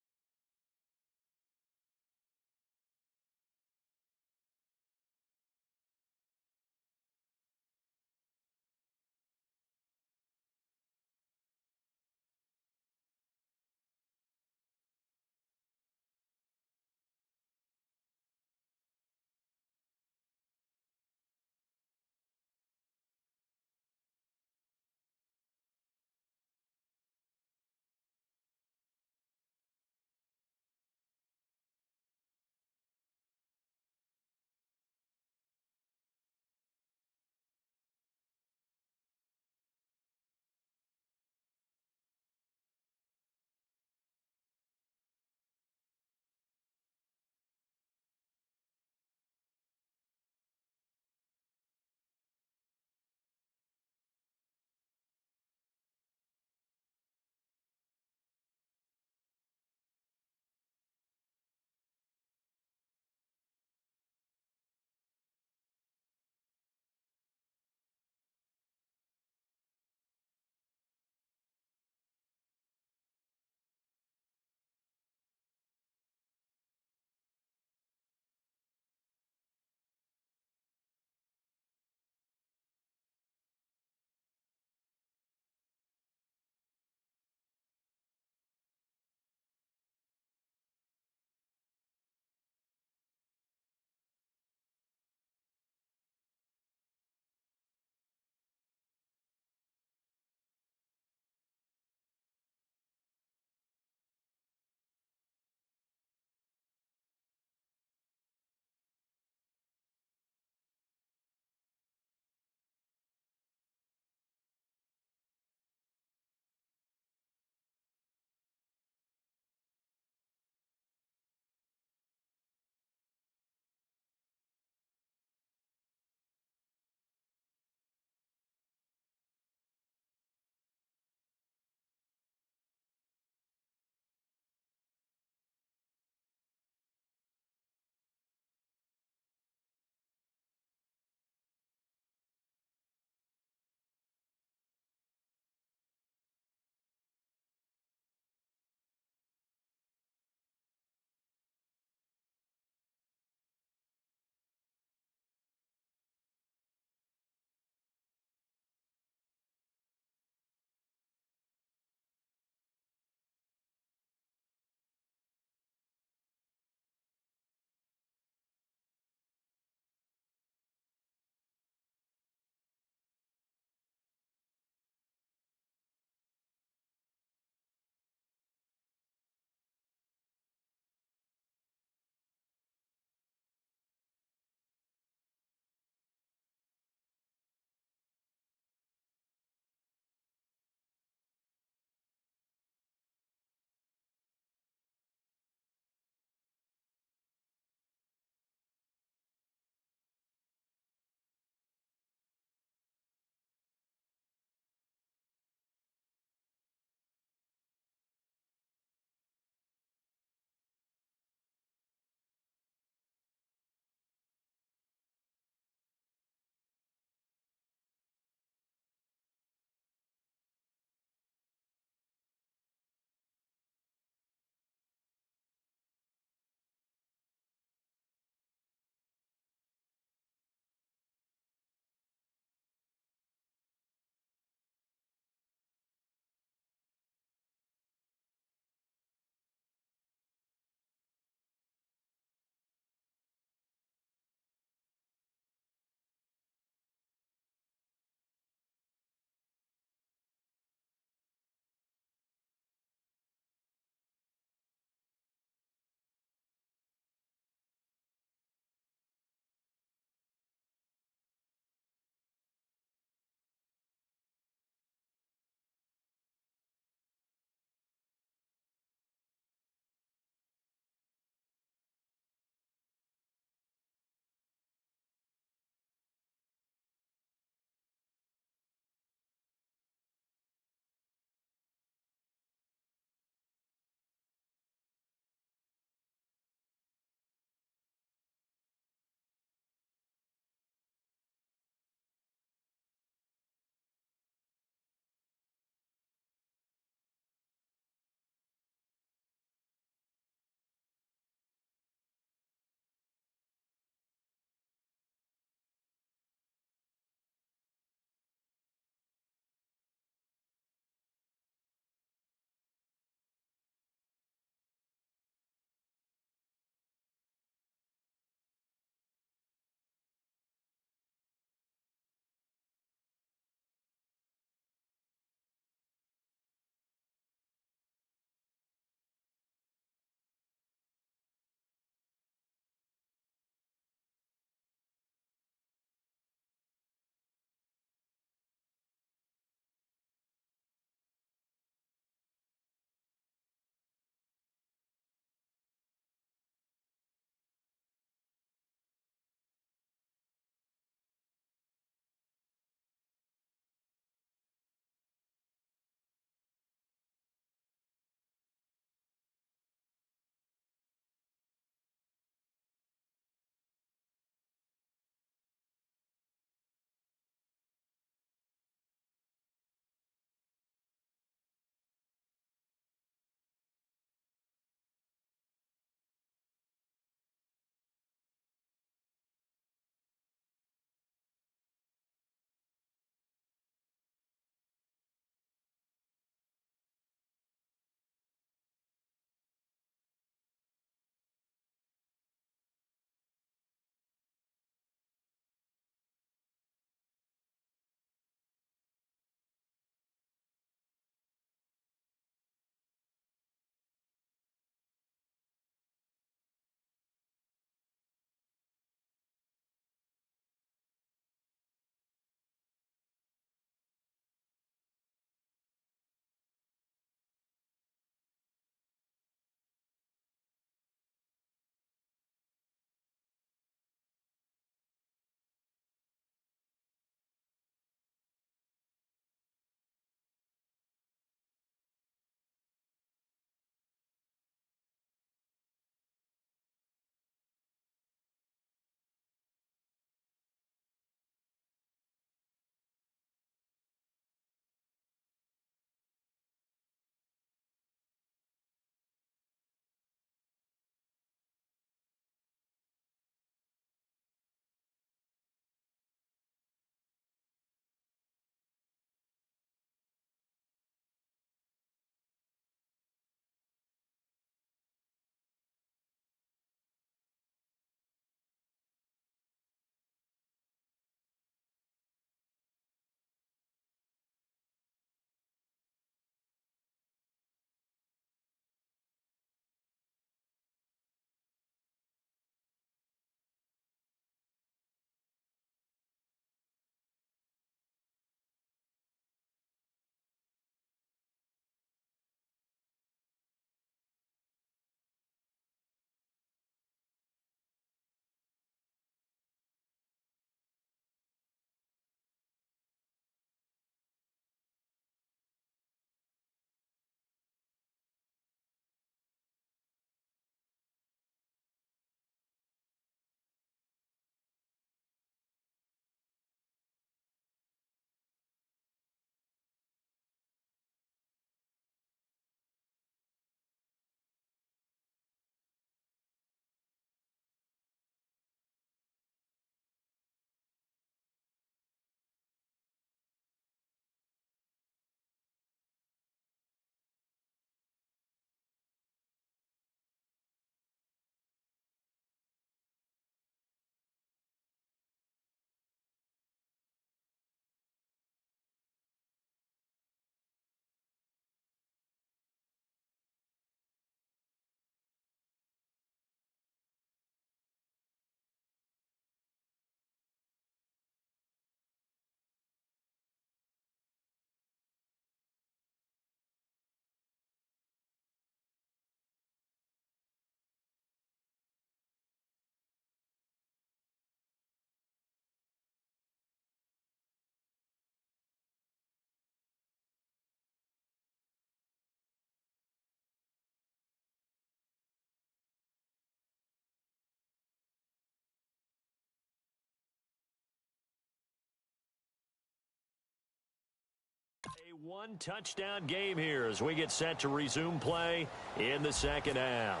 One touchdown game here as we get set to resume play in the second half.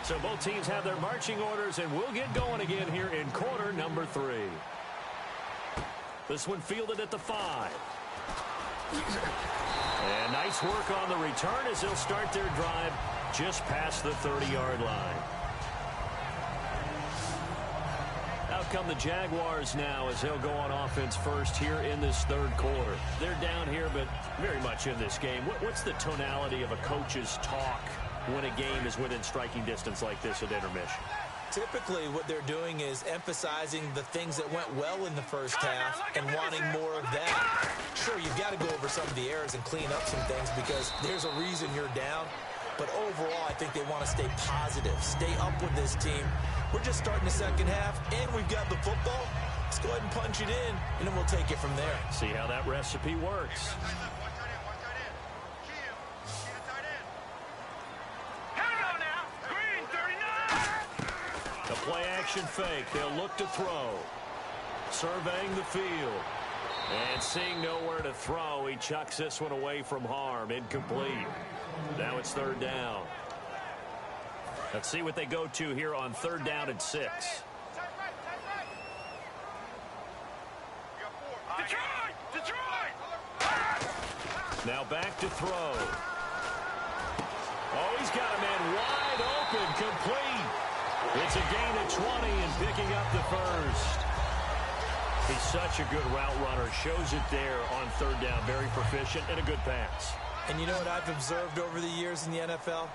So both teams have their marching orders, and we'll get going again here in quarter number 3. This one fielded at the 5. And nice work on the return as they'll start their drive just past the 30-yard line. Out come the Jaguars now as they'll go on offense first here in this third quarter. They're down here, but very much in this game. What's the tonality of a coach's talk when a game is within striking distance like this at intermission? Typically, what they're doing is emphasizing the things that went well in the first half and wanting more of that. Sure, you've got to go over some of the errors and clean up some things because there's a reason you're down. But overall, I think they want to stay positive, stay up with this team. We're just starting the second half, and we've got the football. Let's go ahead and punch it in, and then we'll take it from there. See how that recipe works. The play-action fake. They'll look to throw. Surveying the field. And seeing nowhere to throw, he chucks this one away from harm. Incomplete. Now it's third down. Let's see what they go to here on third down and 6. Now back to throw. Oh, he's got a man wide open, complete. It's a gain of 20 and picking up the first. He's such a good route runner. Shows it there on third down. Very proficient and a good pass. And you know what I've observed over the years in the NFL?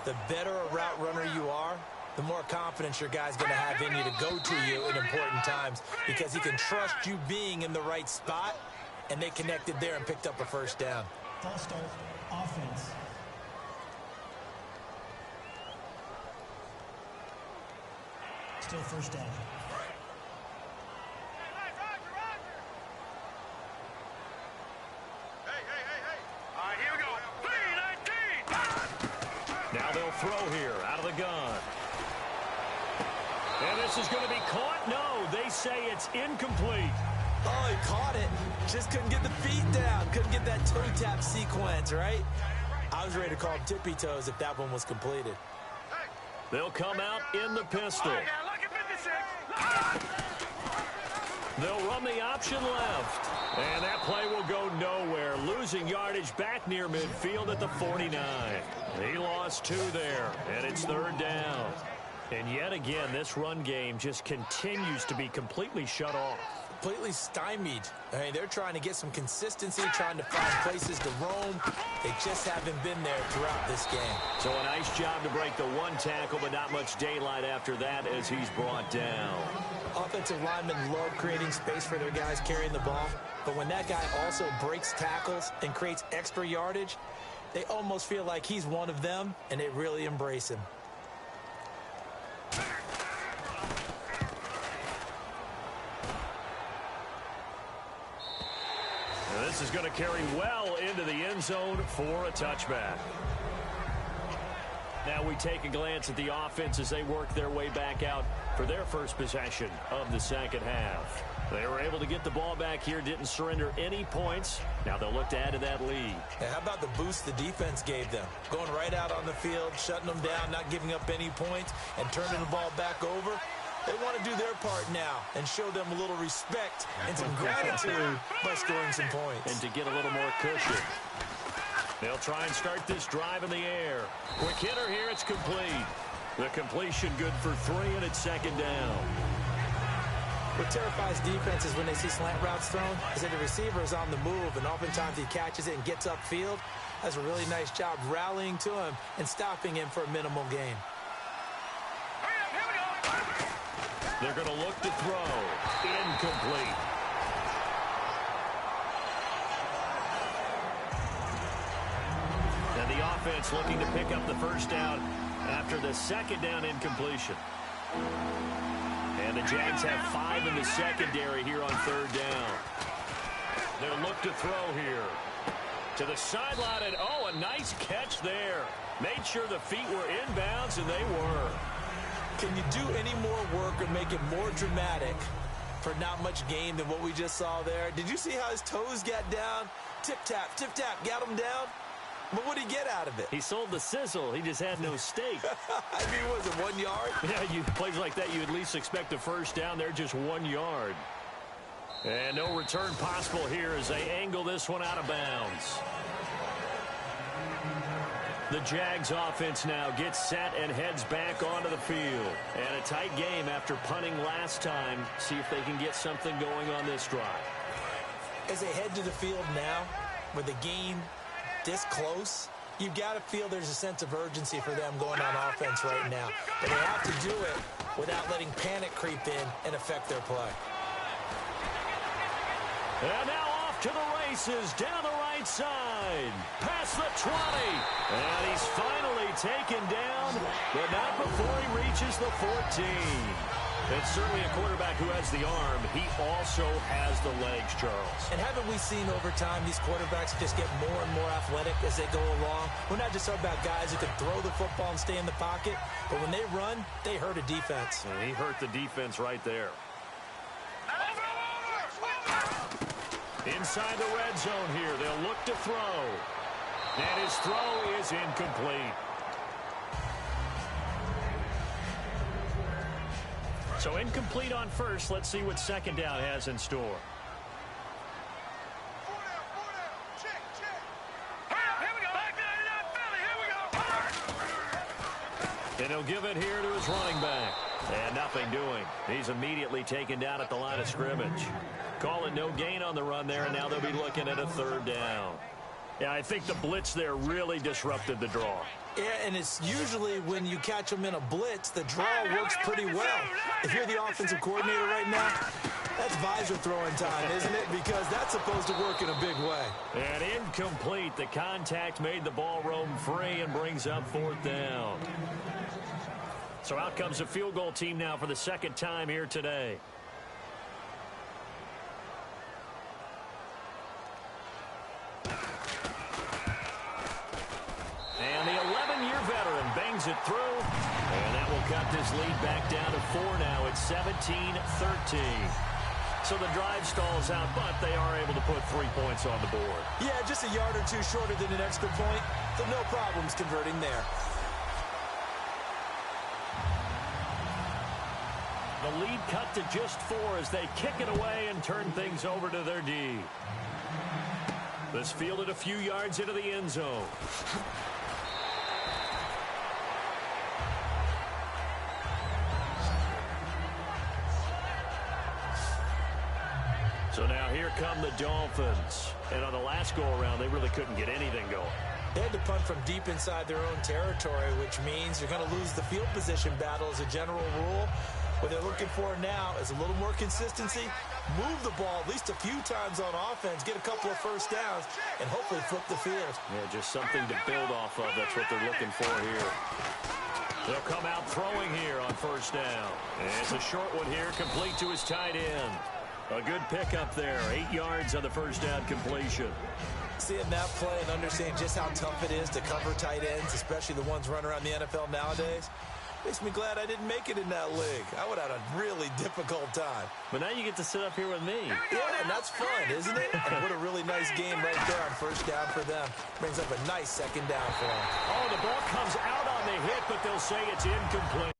The better a route runner you are, the more confidence your guy's going to have in you to go to you in important times because he can trust you being in the right spot, and they connected there and picked up a first down. False start, offense. Still first down. Now they'll throw here out of the gun. And this is going to be caught. No, they say it's incomplete. Oh, he caught it. Just couldn't get the feet down. Couldn't get that toe tap sequence, right? I was ready to call him tippy toes if that one was completed. They'll come out in the pistol. They'll run the option left. And that play will go nowhere. Losing yardage back near midfield at the 49. He lost 2 there, and it's third down. And yet again, this run game just continues to be completely shut off. Completely stymied. I mean, they're trying to get some consistency, trying to find places to roam. They just haven't been there throughout this game. So a nice job to break the 1 tackle, but not much daylight after that as he's brought down. Offensive linemen love creating space for their guys carrying the ball, but when that guy also breaks tackles and creates extra yardage, they almost feel like he's one of them, and they really embrace him. Now this is going to carry well into the end zone for a touchback. Now we take a glance at the offense as they work their way back out for their first possession of the second half. They were able to get the ball back here, didn't surrender any points. Now they'll look to add to that lead. How about the boost the defense gave them? Going right out on the field, shutting them down, not giving up any points, and turning the ball back over. They want to do their part now and show them a little respect and some gratitude by scoring some points. And to get a little more cushion. They'll try and start this drive in the air. Quick hitter here, it's complete. The completion good for 3, and it's second down. What terrifies defenses when they see slant routes thrown is that the receiver is on the move, and oftentimes he catches it and gets upfield. Does a really nice job rallying to him and stopping him for a minimal gain. They're going to look to throw. Incomplete. And the offense looking to pick up the first down after the second down incompletion. And the Jags have 5 in the secondary here on third down. They'll look to throw here. To the sideline, and oh, a nice catch there. Made sure the feet were inbounds, and they were. Can you do any more work or make it more dramatic for not much gain than what we just saw there. Did you see how his toes got down? Tip-tap, got him down. But what did he get out of it? He sold the sizzle. He just had no steak. I mean, was it 1 yard? Yeah, plays like that, you at least expect a first down. They're just 1 yard. And no return possible here as they angle this one out of bounds. The Jags offense now gets set and heads back onto the field. And a tight game after punting last time. See if they can get something going on this drive. As they head to the field now, with the game this close, you've got to feel there's a sense of urgency for them going on offense right now. But they have to do it without letting panic creep in and affect their play. And now off to the races down the right side. Past the 20. And he's finally taken down, but not before he reaches the 14. It's certainly a quarterback who has the arm. He also has the legs, Charles. And haven't we seen over time these quarterbacks just get more and more athletic as they go along? We're not just talking about guys who can throw the football and stay in the pocket, but when they run, they hurt a defense. And he hurt the defense right there. Inside the red zone here, they'll look to throw. And his throw is incomplete. So incomplete on first. Let's see what second down has in store. And he'll give it here to his running back. And nothing doing. He's immediately taken down at the line of scrimmage. Calling no gain on the run there, and now they'll be looking at a third down. Yeah, I think the blitz there really disrupted the draw. Yeah, and it's usually when you catch them in a blitz, the draw works pretty well. If you're the offensive coordinator right now, that's visor throwing time, isn't it? Because that's supposed to work in a big way. And incomplete. The contact made the ball roam free and brings up fourth down. So out comes the field goal team now for the second time here today. And the 11-year veteran bangs it through. And that will cut this lead back down to 4 now. It's 17-13. So the drive stalls out, but they are able to put 3 points on the board. Yeah, just a yard or two shorter than an extra point. So no problems converting there. The lead cut to just 4 as they kick it away and turn things over to their D. This fielded a few yards into the end zone. So now here come the Dolphins. And on the last go-around, they really couldn't get anything going. They had to punt from deep inside their own territory, which means you're going to lose the field position battle as a general rule. What they're looking for now is a little more consistency, move the ball at least a few times on offense, get a couple of first downs, and hopefully flip the field. Yeah, just something to build off of. That's what they're looking for here. They'll come out throwing here on first down. And it's a short one here, complete to his tight end. A good pickup there, 8 yards on the first down completion. Seeing that play and understanding just how tough it is to cover tight ends, especially the ones running around the NFL nowadays, makes me glad I didn't make it in that league. I would have had a really difficult time. But now you get to sit up here with me. Yeah, and that's fun, isn't it? And what a really nice game right there on first down for them. Brings up a nice second down for them. Oh, the ball comes out on the hit, but they'll say it's incomplete.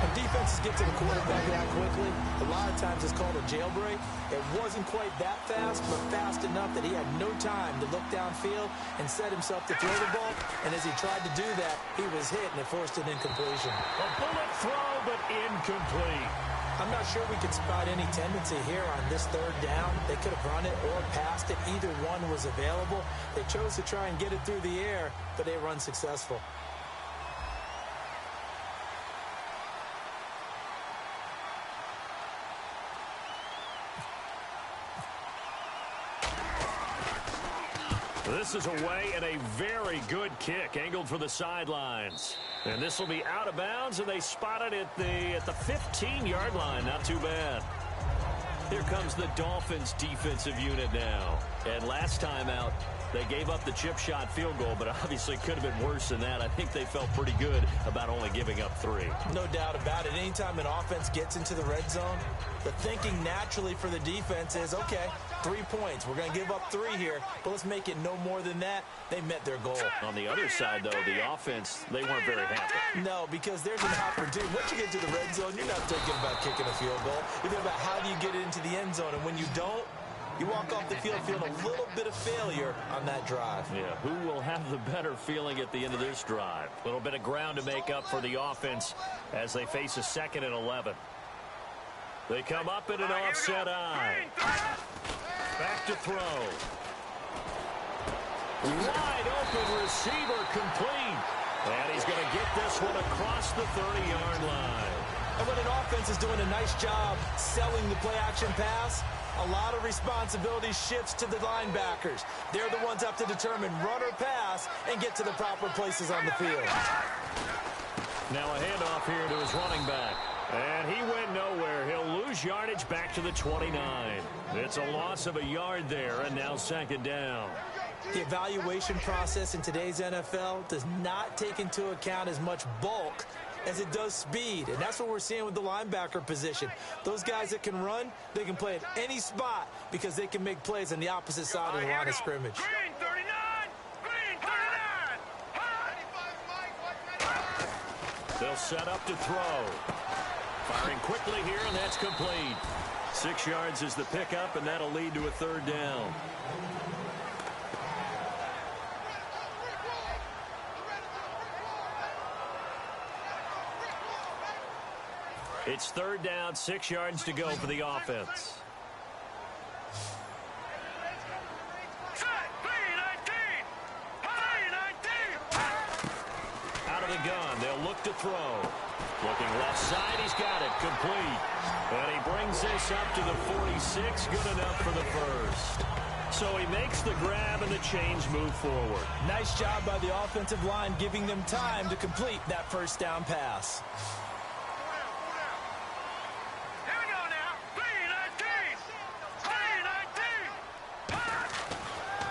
When defenses get to the quarterback that quickly, a lot of times it's called a jailbreak. It wasn't quite that fast, but fast enough that he had no time to look downfield and set himself to throw the ball. And as he tried to do that, he was hit, and it forced an incompletion. A bullet throw, but incomplete. I'm not sure we could spot any tendency here on this third down. They could have run it or passed it. Either one was available. They chose to try and get it through the air, but they were unsuccessful. This is away and a very good kick angled for the sidelines. And this will be out of bounds, and they spot it at the 15-yard line. Not too bad. Here comes the Dolphins defensive unit now. And last time out, they gave up the chip shot field goal, but obviously could have been worse than that. I think they felt pretty good about only giving up 3. No doubt about it. Anytime an offense gets into the red zone, the thinking naturally for the defense is, okay, 3 points. We're going to give up 3 here, but let's make it no more than that. They met their goal. On the other side, though, the offense, they weren't very happy. No, because there's an opportunity. Once you get to the red zone, you're not thinking about kicking a field goal. You're thinking about how do you get it into the end zone, and when you don't, you walk off the field feeling a little bit of failure on that drive. Yeah, who will have the better feeling at the end of this drive? A little bit of ground to make up for the offense as they face a 2nd and 11. They come up in an offset eye. Back to throw. Wide open receiver complete. And he's going to get this one across the 30-yard line. And when an offense is doing a nice job selling the play-action pass, a lot of responsibility shifts to the linebackers. They're the ones that have to determine run or pass and get to the proper places on the field. Now a handoff here to his running back. And he went nowhere. He'll lose yardage back to the 29. It's a loss of a yard there, and now 2nd down. The evaluation process in today's NFL does not take into account as much bulk as it does speed, and that's what we're seeing with the linebacker position. Those guys that can run, they can play at any spot because they can make plays on the opposite side of the line of scrimmage. Green 39! Green 39! They'll set up to throw. Firing quickly here, and that's complete. 6 yards is the pickup, and that'll lead to a 3rd down. It's 3rd down, 6 yards to go for the offense. Out of the gun, they'll look to throw. Looking left side, he's got it, complete. And he brings this up to the 46, good enough for the first. So he makes the grab and the chains move forward. Nice job by the offensive line giving them time to complete that 1st down pass.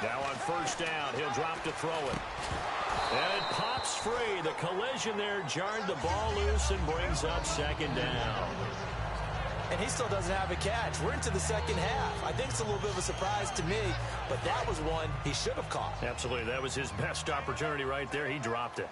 Now on 1st down, he'll drop to throw it. And it pops free. The collision there jarred the ball loose and brings up 2nd down. And he still doesn't have a catch. We're into the 2nd half. I think it's a little bit of a surprise to me, but that was one he should have caught. Absolutely. That was his best opportunity right there. He dropped it.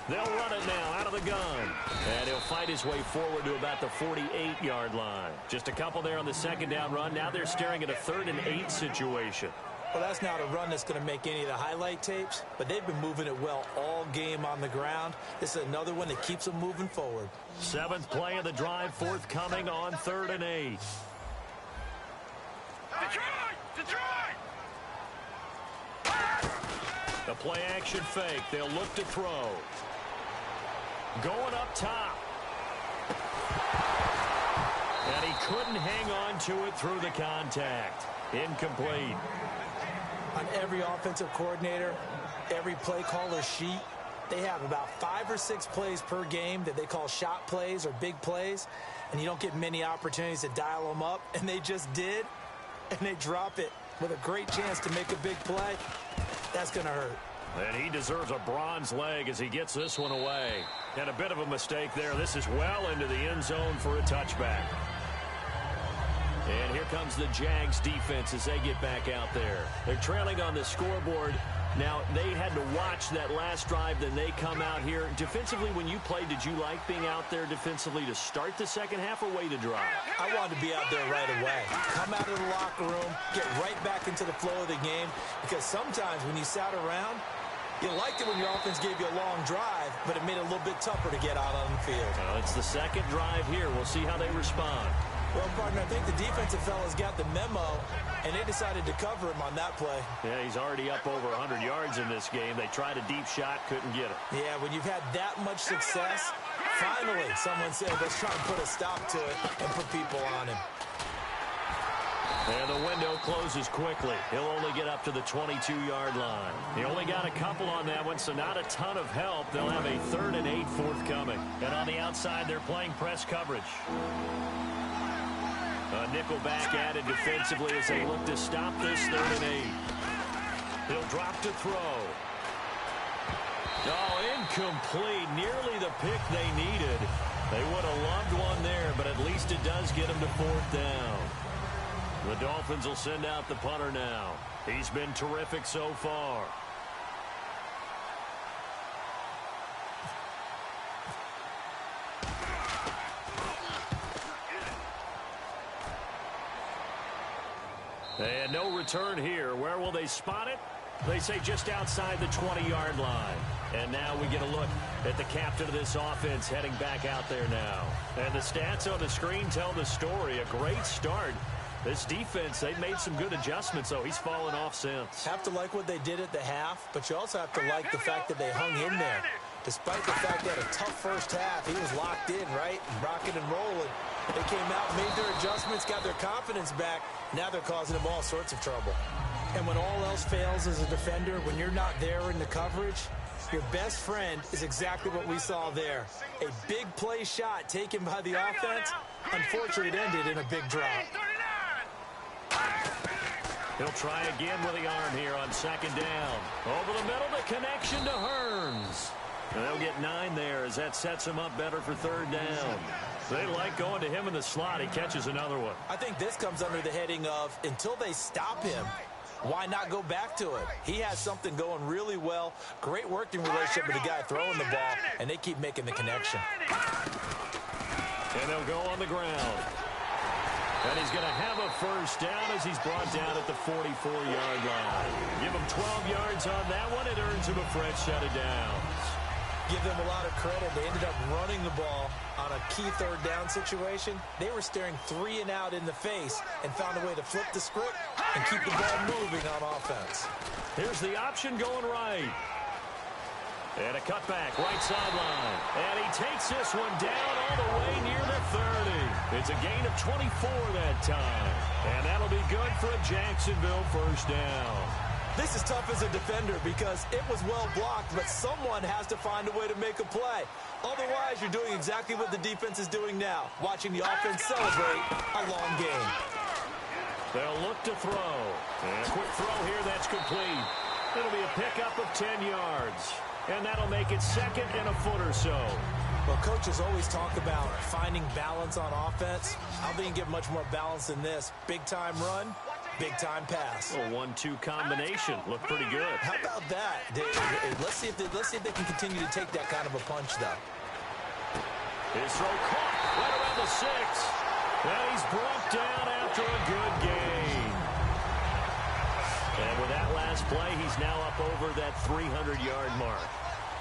They'll run it now out of the gun. And he'll fight his way forward to about the 48-yard line. Just a couple there on the 2nd down run. Now they're staring at a 3rd and 8 situation. Well, that's not a run that's going to make any of the highlight tapes, but they've been moving it well all game on the ground. This is another one that keeps them moving forward. 7th play of the drive forthcoming on 3rd and 8. Detroit! The play action fake. They'll look to throw. Going up top. And he couldn't hang on to it through the contact. Incomplete. On every offensive coordinator, every play caller sheet, they have about 5 or 6 plays per game that they call shot plays or big plays, and you don't get many opportunities to dial them up, and they just did, and they drop it with a great chance to make a big play. That's going to hurt. And he deserves a bronze leg as he gets this one away. And a bit of a mistake there. This is well into the end zone for a touchback. And here comes the Jags defense as they get back out there. They're trailing on the scoreboard. Now, they had to watch that last drive, then they come out here. Defensively, when you played, did you like being out there defensively to start the 2nd half or wait to drive? I wanted to be out there right away. Come out of the locker room, get right back into the flow of the game, because sometimes when you sat around, you liked it when your offense gave you a long drive, but it made it a little bit tougher to get out on the field. Well, it's the 2nd drive here. We'll see how they respond. Well, partner, I think the defensive fellas got the memo, and they decided to cover him on that play. Yeah, he's already up over 100 yards in this game. They tried a deep shot, couldn't get it. Yeah, when you've had that much success, finally someone said, let's try and put a stop to it and put people on him. And the window closes quickly. He'll only get up to the 22-yard line. He only got a couple on that one, so not a ton of help. They'll have a 3rd and 8 forthcoming. And on the outside, they're playing press coverage. A nickel back added defensively as they look to stop this 3rd and 8. He'll drop to throw. Oh, incomplete. Nearly the pick they needed. They would have loved one there, but at least it does get them to 4th down. The Dolphins will send out the punter now. He's been terrific so far. And no return here. Where will they spot it? They say just outside the 20-yard line. And now we get a look at the captain of this offense heading back out there now. And the stats on the screen tell the story. A great start. This defense, they've made some good adjustments, though. He's fallen off since. Have to like what they did at the half, but you also have to like the fact that they hung in there. Despite the fact they had a tough first half, he was locked in, right? Rocking and rolling. They came out, made their adjustments, got their confidence back. Now they're causing him all sorts of trouble. And when all else fails as a defender, when you're not there in the coverage, your best friend is exactly what we saw there. A big play shot taken by the offense. Unfortunately, it ended in a big drop. He'll try again with the arm here on 2nd down. Over the middle, the connection to Hearns. And they'll get 9 there as that sets him up better for 3rd down. They like going to him in the slot. He catches another one. I think this comes under the heading of until they stop him, why not go back to it? He has something going really well. Great working relationship with the guy throwing the ball, and they keep making the connection. And they'll go on the ground. And he's going to have a 1st down as he's brought down at the 44-yard line. Give him 12 yards on that one. It earns him a fresh set of downs. Give them a lot of credit. They ended up running the ball on a key 3rd down situation. They were staring 3 and out in the face and found a way to flip the script and keep the ball moving on offense. Here's the option going right. And a cutback, right sideline. And he takes this one down all the way near the 30. It's a gain of 24 that time. And that'll be good for a Jacksonville 1st down. This is tough as a defender because it was well blocked, but someone has to find a way to make a play. Otherwise, you're doing exactly what the defense is doing now, watching the offense celebrate a long game. They'll look to throw. And a quick throw here, that's complete. It'll be a pickup of 10 yards. And that'll make it 2nd and a foot or so. Well, coaches always talk about finding balance on offense. I don't think you can get much more balance than this. Big-time run, big-time pass. A 1-2 combination. Looked pretty good. How about that? Let's see if they can continue to take that kind of a punch, though. His throw caught right around the 6. And he's brought down after a good gain. And with that last play, he's now up over that 300-yard mark.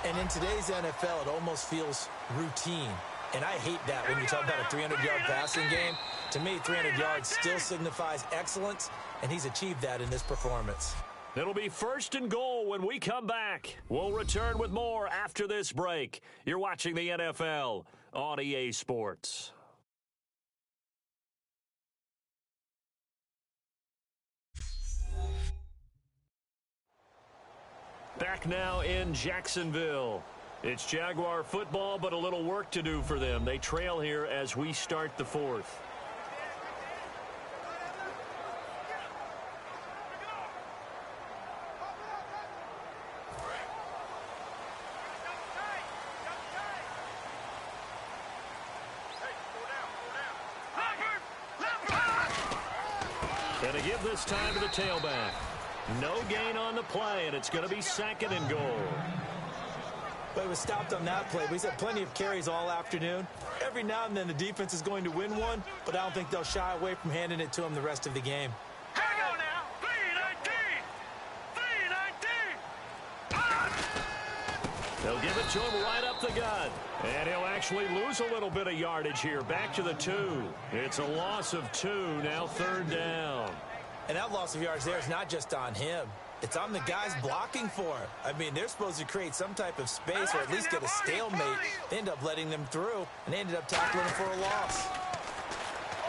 And in today's NFL, it almost feels routine. And I hate that when you talk about a 300-yard passing game. To me, 300 yards still signifies excellence, and he's achieved that in this performance. It'll be 1st and goal when we come back. We'll return with more after this break. You're watching the NFL on EA Sports. Back now in Jacksonville. It's Jaguar football, but a little work to do for them. They trail here as we start the 4th. And a give this time to the tailback. No gain on the play, and it's going to be 2nd and goal. But it was stopped on that play. We've had plenty of carries all afternoon. Every now and then the defense is going to win one, but I don't think they'll shy away from handing it to him the rest of the game. Here we go now. 3-19. They'll give it to him right up the gut. And he'll actually lose a little bit of yardage here. Back to the 2. It's a loss of 2, now 3rd down. And that loss of yards there is not just on him. It's on the guys blocking for it. I mean, they're supposed to create some type of space or at least get a stalemate. They end up letting them through, and they ended up tackling him for a loss.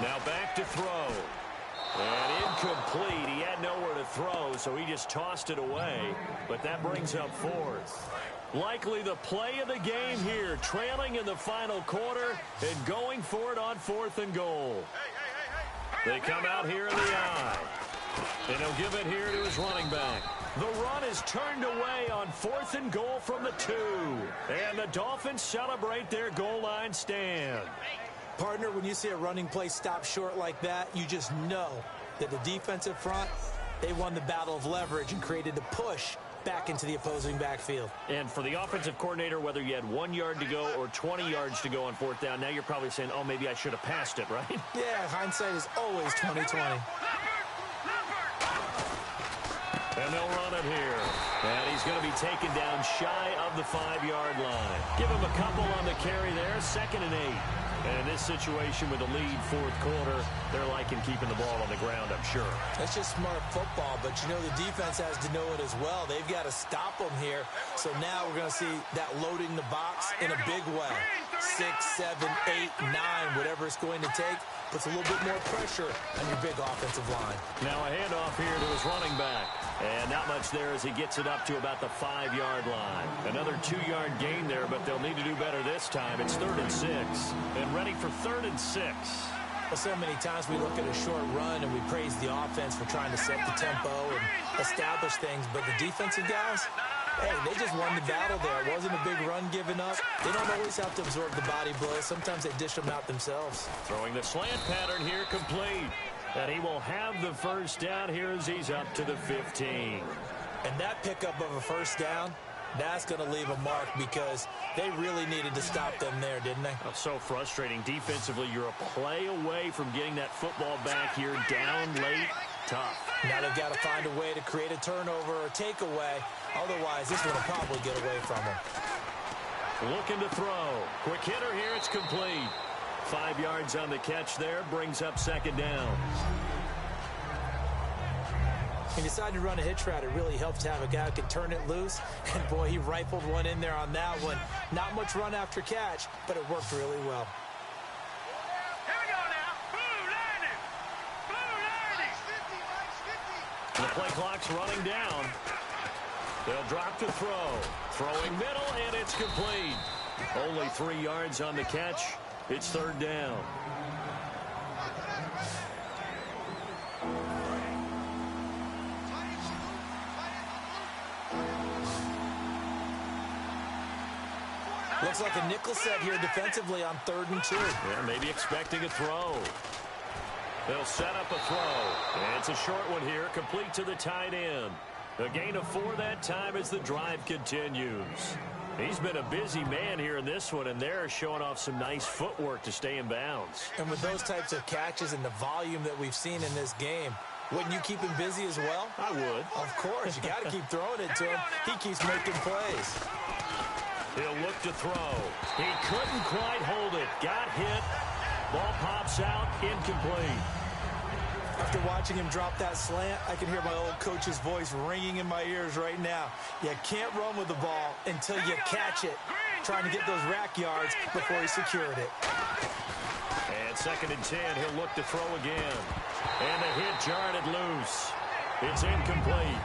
Now back to throw. And incomplete. He had nowhere to throw, so he just tossed it away. But that brings up fourth. Likely the play of the game here, trailing in the final quarter and going for it on 4th and goal. They come out here in the I. And he'll give it here to his running back. The run is turned away on 4th and goal from the 2. And the Dolphins celebrate their goal line stand. Partner, when you see a running play stop short like that, you just know that the defensive front, they won the battle of leverage and created the push back into the opposing backfield. And for the offensive coordinator, whether you had 1 yard to go or 20 yards to go on 4th down, now you're probably saying, oh, maybe I should have passed it, right? Yeah, hindsight is always 20/20. And they'll run it here. And he's going to be taken down shy of the 5-yard line. Give him a couple on the carry there, 2nd and 8. And in this situation with the lead 4th quarter, they're liking keeping the ball on the ground, I'm sure. That's just smart football, but you know the defense has to know it as well. They've got to stop them here. So now we're going to see that loading the box in a big way. 6, 7, 8, 9, whatever it's going to take, puts a little bit more pressure on your big offensive line. Now a handoff here to his running back. And not much there as he gets it up to about the 5-yard line. Another 2-yard gain there, but they'll need to do better this time. It's 3rd and 6. And ready for 3rd and 6. Well, so many times we look at a short run and we praise the offense for trying to set the tempo and establish things. But the defensive guys, hey, they just won the battle there. It wasn't a big run given up. They don't always have to absorb the body blows. Sometimes they dish them out themselves. Throwing the slant pattern here complete. And he will have the first down here as he's up to the 15. And that pickup of a first down, that's going to leave a mark because they really needed to stop them there, didn't they? Oh, so frustrating. Defensively, you're a play away from getting that football back here down late. Tough. Now they've got to find a way to create a turnover or takeaway. Otherwise, this one will probably get away from them. Looking to throw. Quick hitter here. It's complete. 5 yards on the catch there. Brings up 2nd down. He decided to run a hitch route. It really helps to have a guy who can turn it loose. And, boy, he rifled one in there on that one. Not much run after catch, but it worked really well. Here we go now. Blue Lightning. Blue Lightning. The play clock's running down. They'll drop to throw. Throwing middle, and it's complete. Only 3 yards on the catch. It's 3rd down. Looks like a nickel set here defensively on 3rd and 2. Yeah, maybe expecting a throw. They'll set up a throw. And it's a short one here, complete to the tight end. A gain of 4 that time as the drive continues. He's been a busy man here in this one, and they're showing off some nice footwork to stay in bounds. And with those types of catches and the volume that we've seen in this game, wouldn't you keep him busy as well? I would. Of course. You got to keep throwing it to him. He keeps making plays. He'll look to throw. He couldn't quite hold it. Got hit. Ball pops out. Incomplete. After watching him drop that slant, I can hear my old coach's voice ringing in my ears right now. You can't run with the ball until you catch it. Trying to get those rack yards before he secured it. And 2nd and 10, he'll look to throw again. And the hit jarred it loose. It's incomplete.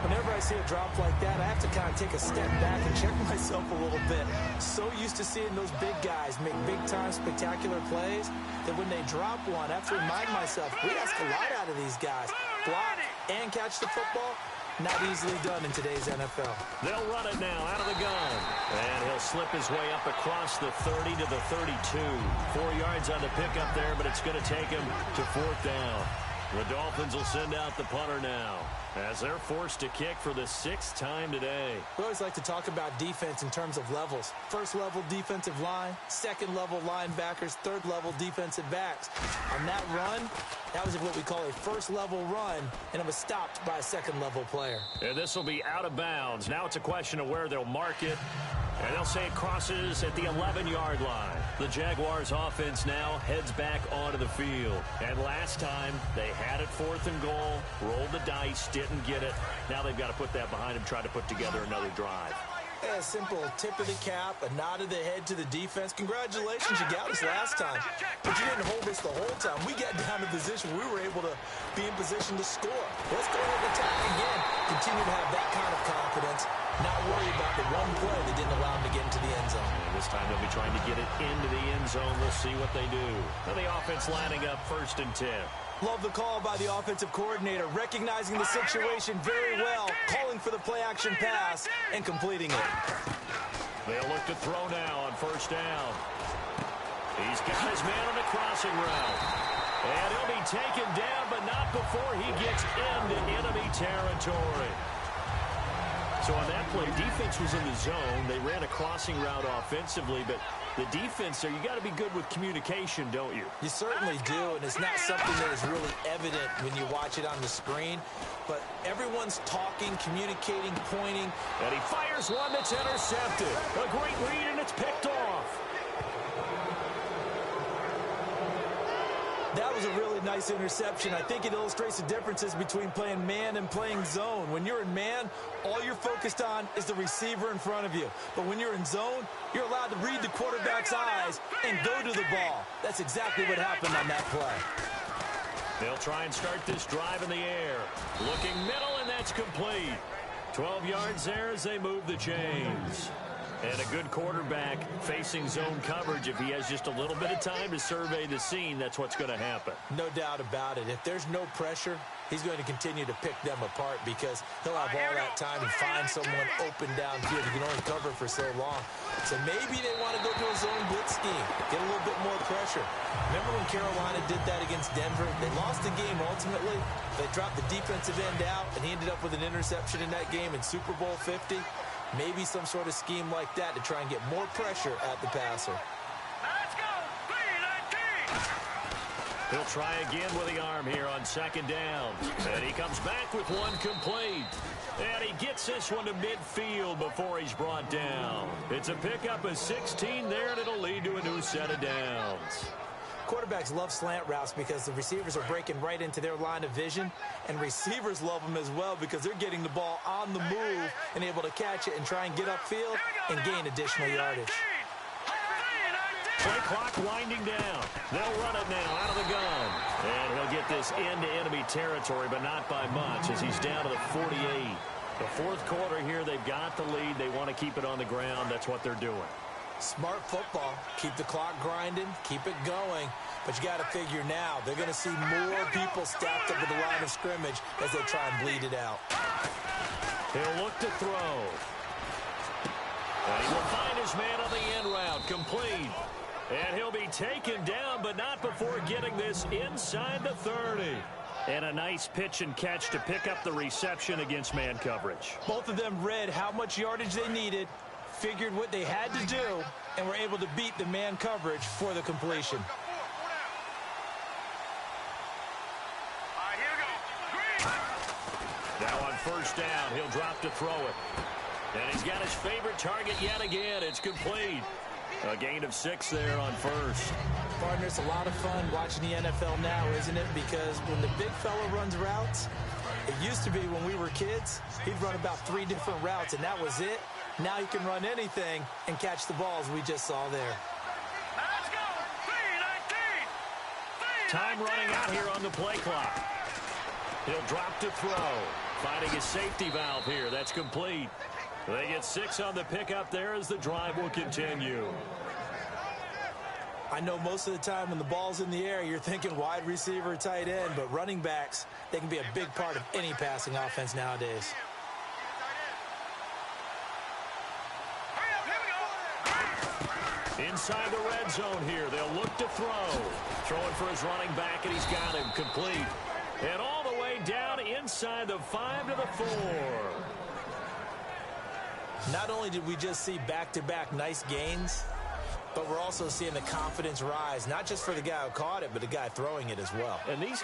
Whenever I see a drop like that, I have to kind of take a step back and check myself a little bit. So used to seeing those big guys make big-time spectacular plays that when they drop one, I have to remind myself, we ask a lot out of these guys. Block and catch the football, not easily done in today's NFL. They'll run it now out of the gun. And he'll slip his way up across the 30 to the 32. 4 yards on the pickup there, but it's going to take him to 4th down. The Dolphins will send out the punter now as they're forced to kick for the 6th time today. We always like to talk about defense in terms of levels. 1st level defensive line, 2nd level linebackers, 3rd level defensive backs. On that run, that was what we call a 1st level run, and it was stopped by a 2nd level player. And this will be out of bounds. Now it's a question of where they'll mark it. And they'll say it crosses at the 11-yard line. The Jaguars offense now heads back onto the field. And last time, they had it 4th and goal, rolled the dice, didn't get it. Now they've got to put that behind them, try to put together another drive. A simple tip of the cap, a nod of the head to the defense. Congratulations, you got us last time, but you didn't hold us the whole time. We got down to position where we were able to be in position to score. Let's go ahead and attack again. Continue to have that kind of confidence, not worry about the one play that didn't allow them to get into the end zone. And this time they'll be trying to get it into the end zone. We'll see what they do. And the offense lining up 1st and 10. Love the call by the offensive coordinator, recognizing the situation very well, calling for the play-action pass, and completing it. They'll look to throw now on 1st down. He's got his man on the crossing route. And he'll be taken down, but not before he gets into enemy territory. So on that play, defense was in the zone. They ran a crossing route offensively, but the defense there, you got to be good with communication, don't you? You certainly do, and it's not something that is really evident when you watch it on the screen. But everyone's talking, communicating, pointing. And he fires one that's intercepted. A great read, and it's picked off. That was a really nice interception. I think it illustrates the differences between playing man and playing zone. When you're in man, all you're focused on is the receiver in front of you. But when you're in zone, you're allowed to read the quarterback's eyes and go to the ball. That's exactly what happened on that play. They'll try and start this drive in the air. Looking middle, and that's complete. 12 yards there as they move the chains. And a good quarterback facing zone coverage. If he has just a little bit of time to survey the scene, that's what's going to happen. No doubt about it. If there's no pressure, he's going to continue to pick them apart because he'll have all that time to find someone open downfield. He can only cover for so long. So maybe they want to go to a zone blitz scheme, get a little bit more pressure. Remember when Carolina did that against Denver? They lost the game ultimately. They dropped the defensive end out, and he ended up with an interception in that game in Super Bowl 50. Maybe some sort of scheme like that to try and get more pressure at the passer. Let's go. 3-19. He'll try again with the arm here on 2nd down. And he comes back with one complete. And he gets this one to midfield before he's brought down. It's a pickup of 16 there, and it'll lead to a new set of downs. Quarterbacks love slant routes because the receivers are breaking right into their line of vision, and receivers love them as well because they're getting the ball on the move and able to catch it and try and get upfield and gain additional yardage. Play clock winding down. They'll run it now out of the gun. And he'll get this into enemy territory, but not by much as he's down to the 48. The 4th quarter here, they've got the lead. They want to keep it on the ground. That's what they're doing. Smart football. Keep the clock grinding. Keep it going. But you got to figure now, they're going to see more people stacked up at the line of scrimmage as they try and bleed it out. He'll look to throw. And he will find his man on the end route. Complete. And he'll be taken down, but not before getting this inside the 30. And a nice pitch and catch to pick up the reception against man coverage. Both of them read how much yardage they needed, figured what they had to do, and were able to beat the man coverage for the completion. Now on 1st down, he'll drop to throw it. And he's got his favorite target yet again. It's complete. A gain of 6 there on 1st. Partner, it's a lot of fun watching the NFL now, isn't it? Because when the big fella runs routes, it used to be when we were kids, he'd run about 3 different routes, and that was it. Now he can run anything and catch the balls we just saw there. Let's go. 3-19. Time running out here on the play clock. He'll drop to throw. Finding his safety valve here. That's complete. They get 6 on the pickup there as the drive will continue. I know most of the time when the ball's in the air, you're thinking wide receiver, tight end, but running backs, they can be a big part of any passing offense nowadays. Inside the red zone here, they'll look to throw. Throwing for his running back, and he's got him complete. And all the way down inside the 5 to the 4. Not only did we just see back-to-back nice gains, but we're also seeing the confidence rise, not just for the guy who caught it, but the guy throwing it as well. And these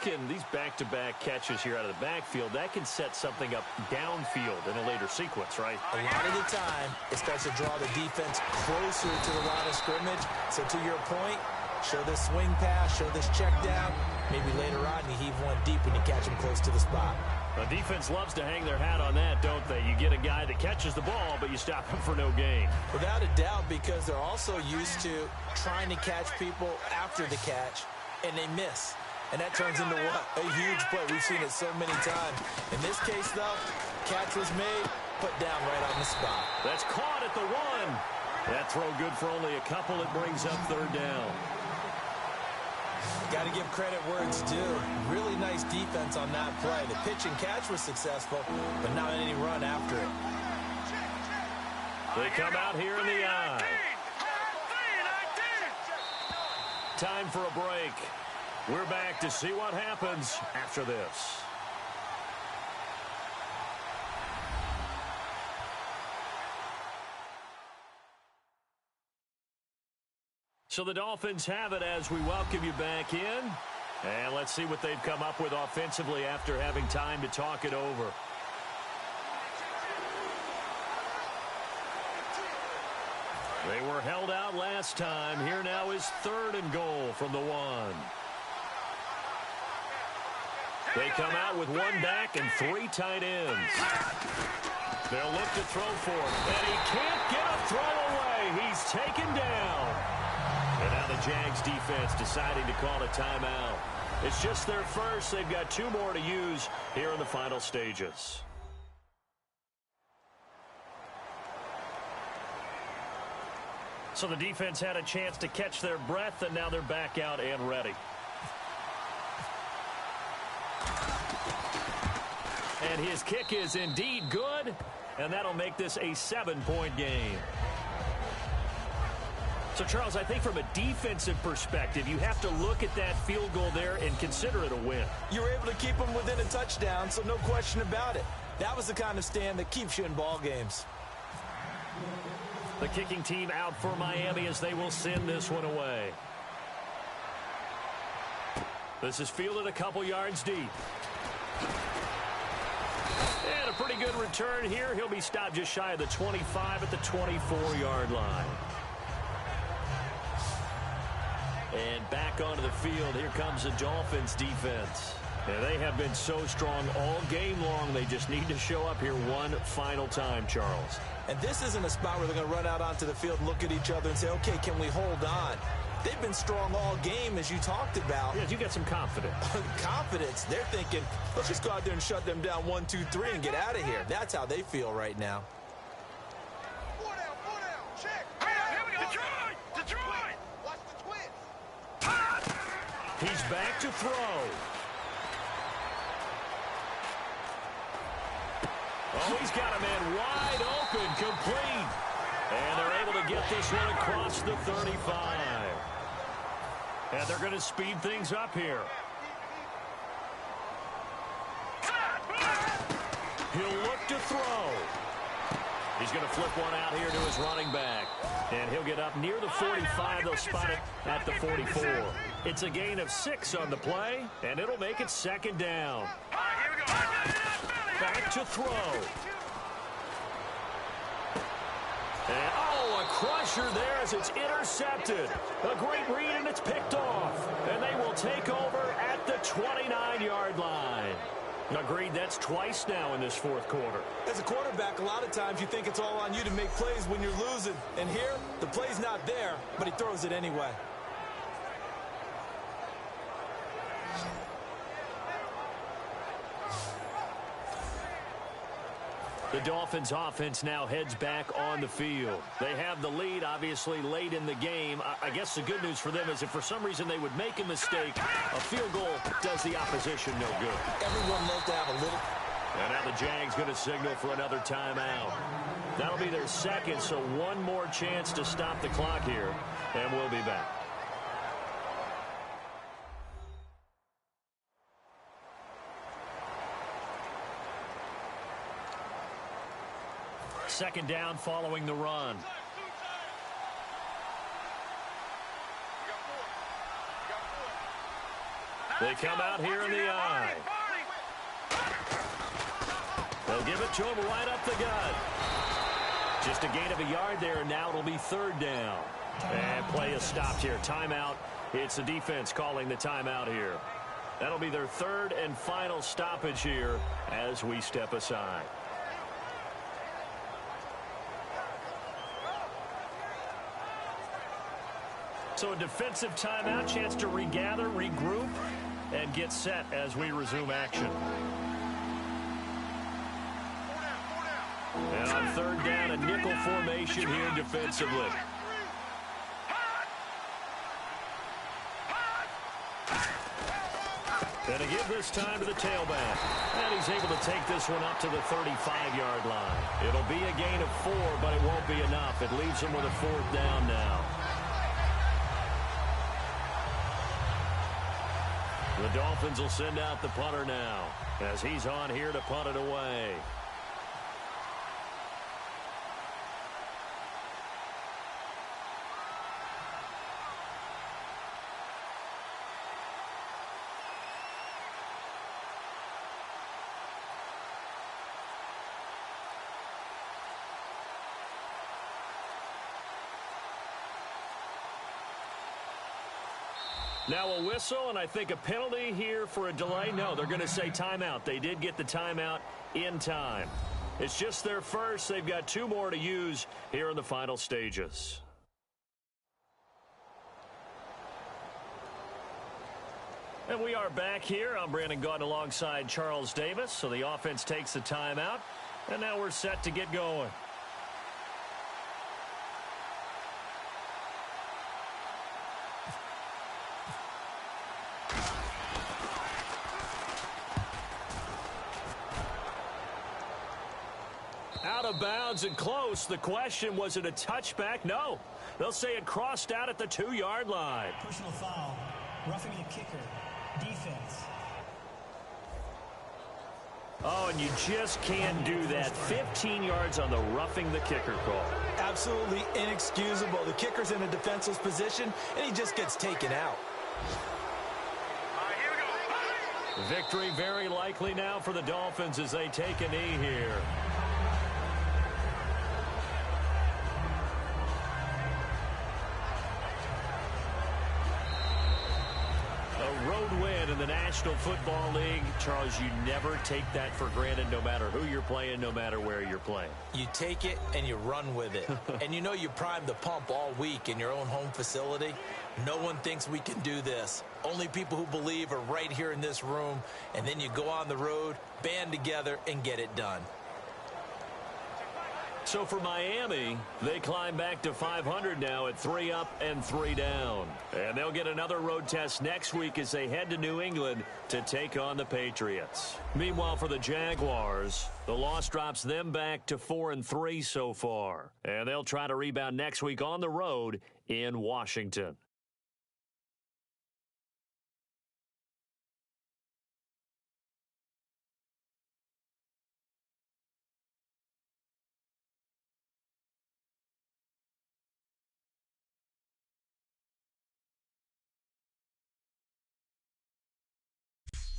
back-to-back catches here out of the backfield, that can set something up downfield in a later sequence, right? A lot of the time, it starts to draw the defense closer to the line of scrimmage. So to your point, show this swing pass, show this check down. Maybe later on you heave one deep when you catch him close to the spot. The defense loves to hang their hat on that, don't they? You get a guy that catches the ball, but you stop him for no gain. Without a doubt, because they're also used to trying to catch people after the catch, and they miss. And that turns into what? A huge play. We've seen it so many times. In this case, though, catch was made, put down right on the spot. That's caught at the 1. That throw good for only a couple. It brings up 3rd down. Got to give credit where it's due. Really nice defense on that play. The pitch and catch was successful, but not any run after it. They come out here in the eye. Time for a break. We're back to see what happens after this. So the Dolphins have it as we welcome you back in. And let's see what they've come up with offensively after having time to talk it over. They were held out last time. Here now is 3rd and goal from the 1. They come out with 1 back and 3 tight ends. They'll look to throw for him. And he can't get a throw away. He's taken down. And now the Jags defense deciding to call a timeout. It's just their first. They've got 2 more to use here in the final stages. So the defense had a chance to catch their breath, and now they're back out and ready. And his kick is indeed good, and that'll make this a 7-point game. So, Charles, I think from a defensive perspective, you have to look at that field goal there and consider it a win. You were able to keep them within a touchdown, so no question about it. That was the kind of stand that keeps you in ball games. The kicking team out for Miami as they will send this one away. This is fielded a couple yards deep. And a pretty good return here. He'll be stopped just shy of the 25 at the 24-yard line. And back onto the field, here comes the Dolphins defense. And they have been so strong all game long. They just need to show up here one final time, Charles. And this isn't a spot where they're going to run out onto the field and look at each other and say, okay, can we hold on? They've been strong all game, as you talked about. Yeah, you got some confidence. Confidence. They're thinking, let's just go out there and shut them down 1, 2, 3 and get out of here. That's how they feel right now. Four down, check. Here we go. Detroit. Watch the twins. He's back to throw. Oh, he's got a man wide open, complete. And they're able to get this one across the 35. And they're going to speed things up here. He'll look to throw. He's going to flip one out here to his running back. And he'll get up near the 45. They'll spot it at the 44. It's a gain of 6 on the play, and it'll make it 2nd down. Back to throw. And, oh, a crusher there as it's intercepted. A great read, and it's picked off. And they will take over at the 29-yard line. Agreed, that's twice now in this 4th quarter. As a quarterback, a lot of times you think it's all on you to make plays when you're losing. And here, the play's not there, but he throws it anyway. The Dolphins offense now heads back on the field. They have the lead, obviously, late in the game. I guess the good news for them is if for some reason they would make a mistake, a field goal does the opposition no good. Everyone loves to have a little. And now the Jags going to signal for another timeout. That'll be their 2nd, so one more chance to stop the clock here, and we'll be back. Second down following the run. They come out here in the eye. They'll give it to him right up the gut. Just a gain of a yard there, and now it'll be 3rd down. And play is stopped here. Timeout. It's the defense calling the timeout here. That'll be their third and final stoppage here as we step aside. So a defensive timeout, chance to regather, regroup, and get set as we resume action. And on third down, a nickel formation here defensively. And to give this time to the tailback. And he's able to take this one up to the 35-yard line. It'll be a gain of 4, but it won't be enough. It leaves him with a 4th down now. The Dolphins will send out the punter now as he's on here to punt it away. Now a whistle, and I think a penalty here for a delay. No, they're going to say timeout. They did get the timeout in time. It's just their first. They've got 2 more to use here in the final stages. And we are back here. I'm Brandon Gaudin alongside Charles Davis. So the offense takes the timeout, and now we're set to get going. Out of bounds and close. The question, was it a touchback? No. They'll say it crossed out at the 2-yard line. Personal foul. Roughing the kicker. Defense. Oh, and you just can't do that. 15 yards on the roughing the kicker call. Absolutely inexcusable. The kicker's in a defenseless position, and he just gets taken out. Victory very likely now for the Dolphins as they take a knee here. A road win in the National Football League. Charles, you never take that for granted no matter who you're playing, no matter where you're playing. You take it and you run with it. And you know you primed the pump all week in your own home facility. No one thinks we can do this. Only people who believe are right here in this room. And then you go on the road, band together, and get it done. So for Miami, they climb back to 500 now at 3 up and 3 down. And they'll get another road test next week as they head to New England to take on the Patriots. Meanwhile, for the Jaguars, the loss drops them back to 4 and 3 so far. And they'll try to rebound next week on the road in Washington.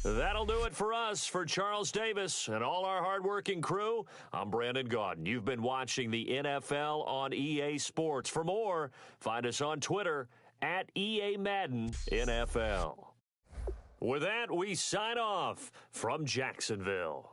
That'll do it for us. For Charles Davis and all our hardworking crew, I'm Brandon Gaudin. You've been watching the NFL on EA Sports. For more, find us on Twitter at EA Madden NFL. With that, we sign off from Jacksonville.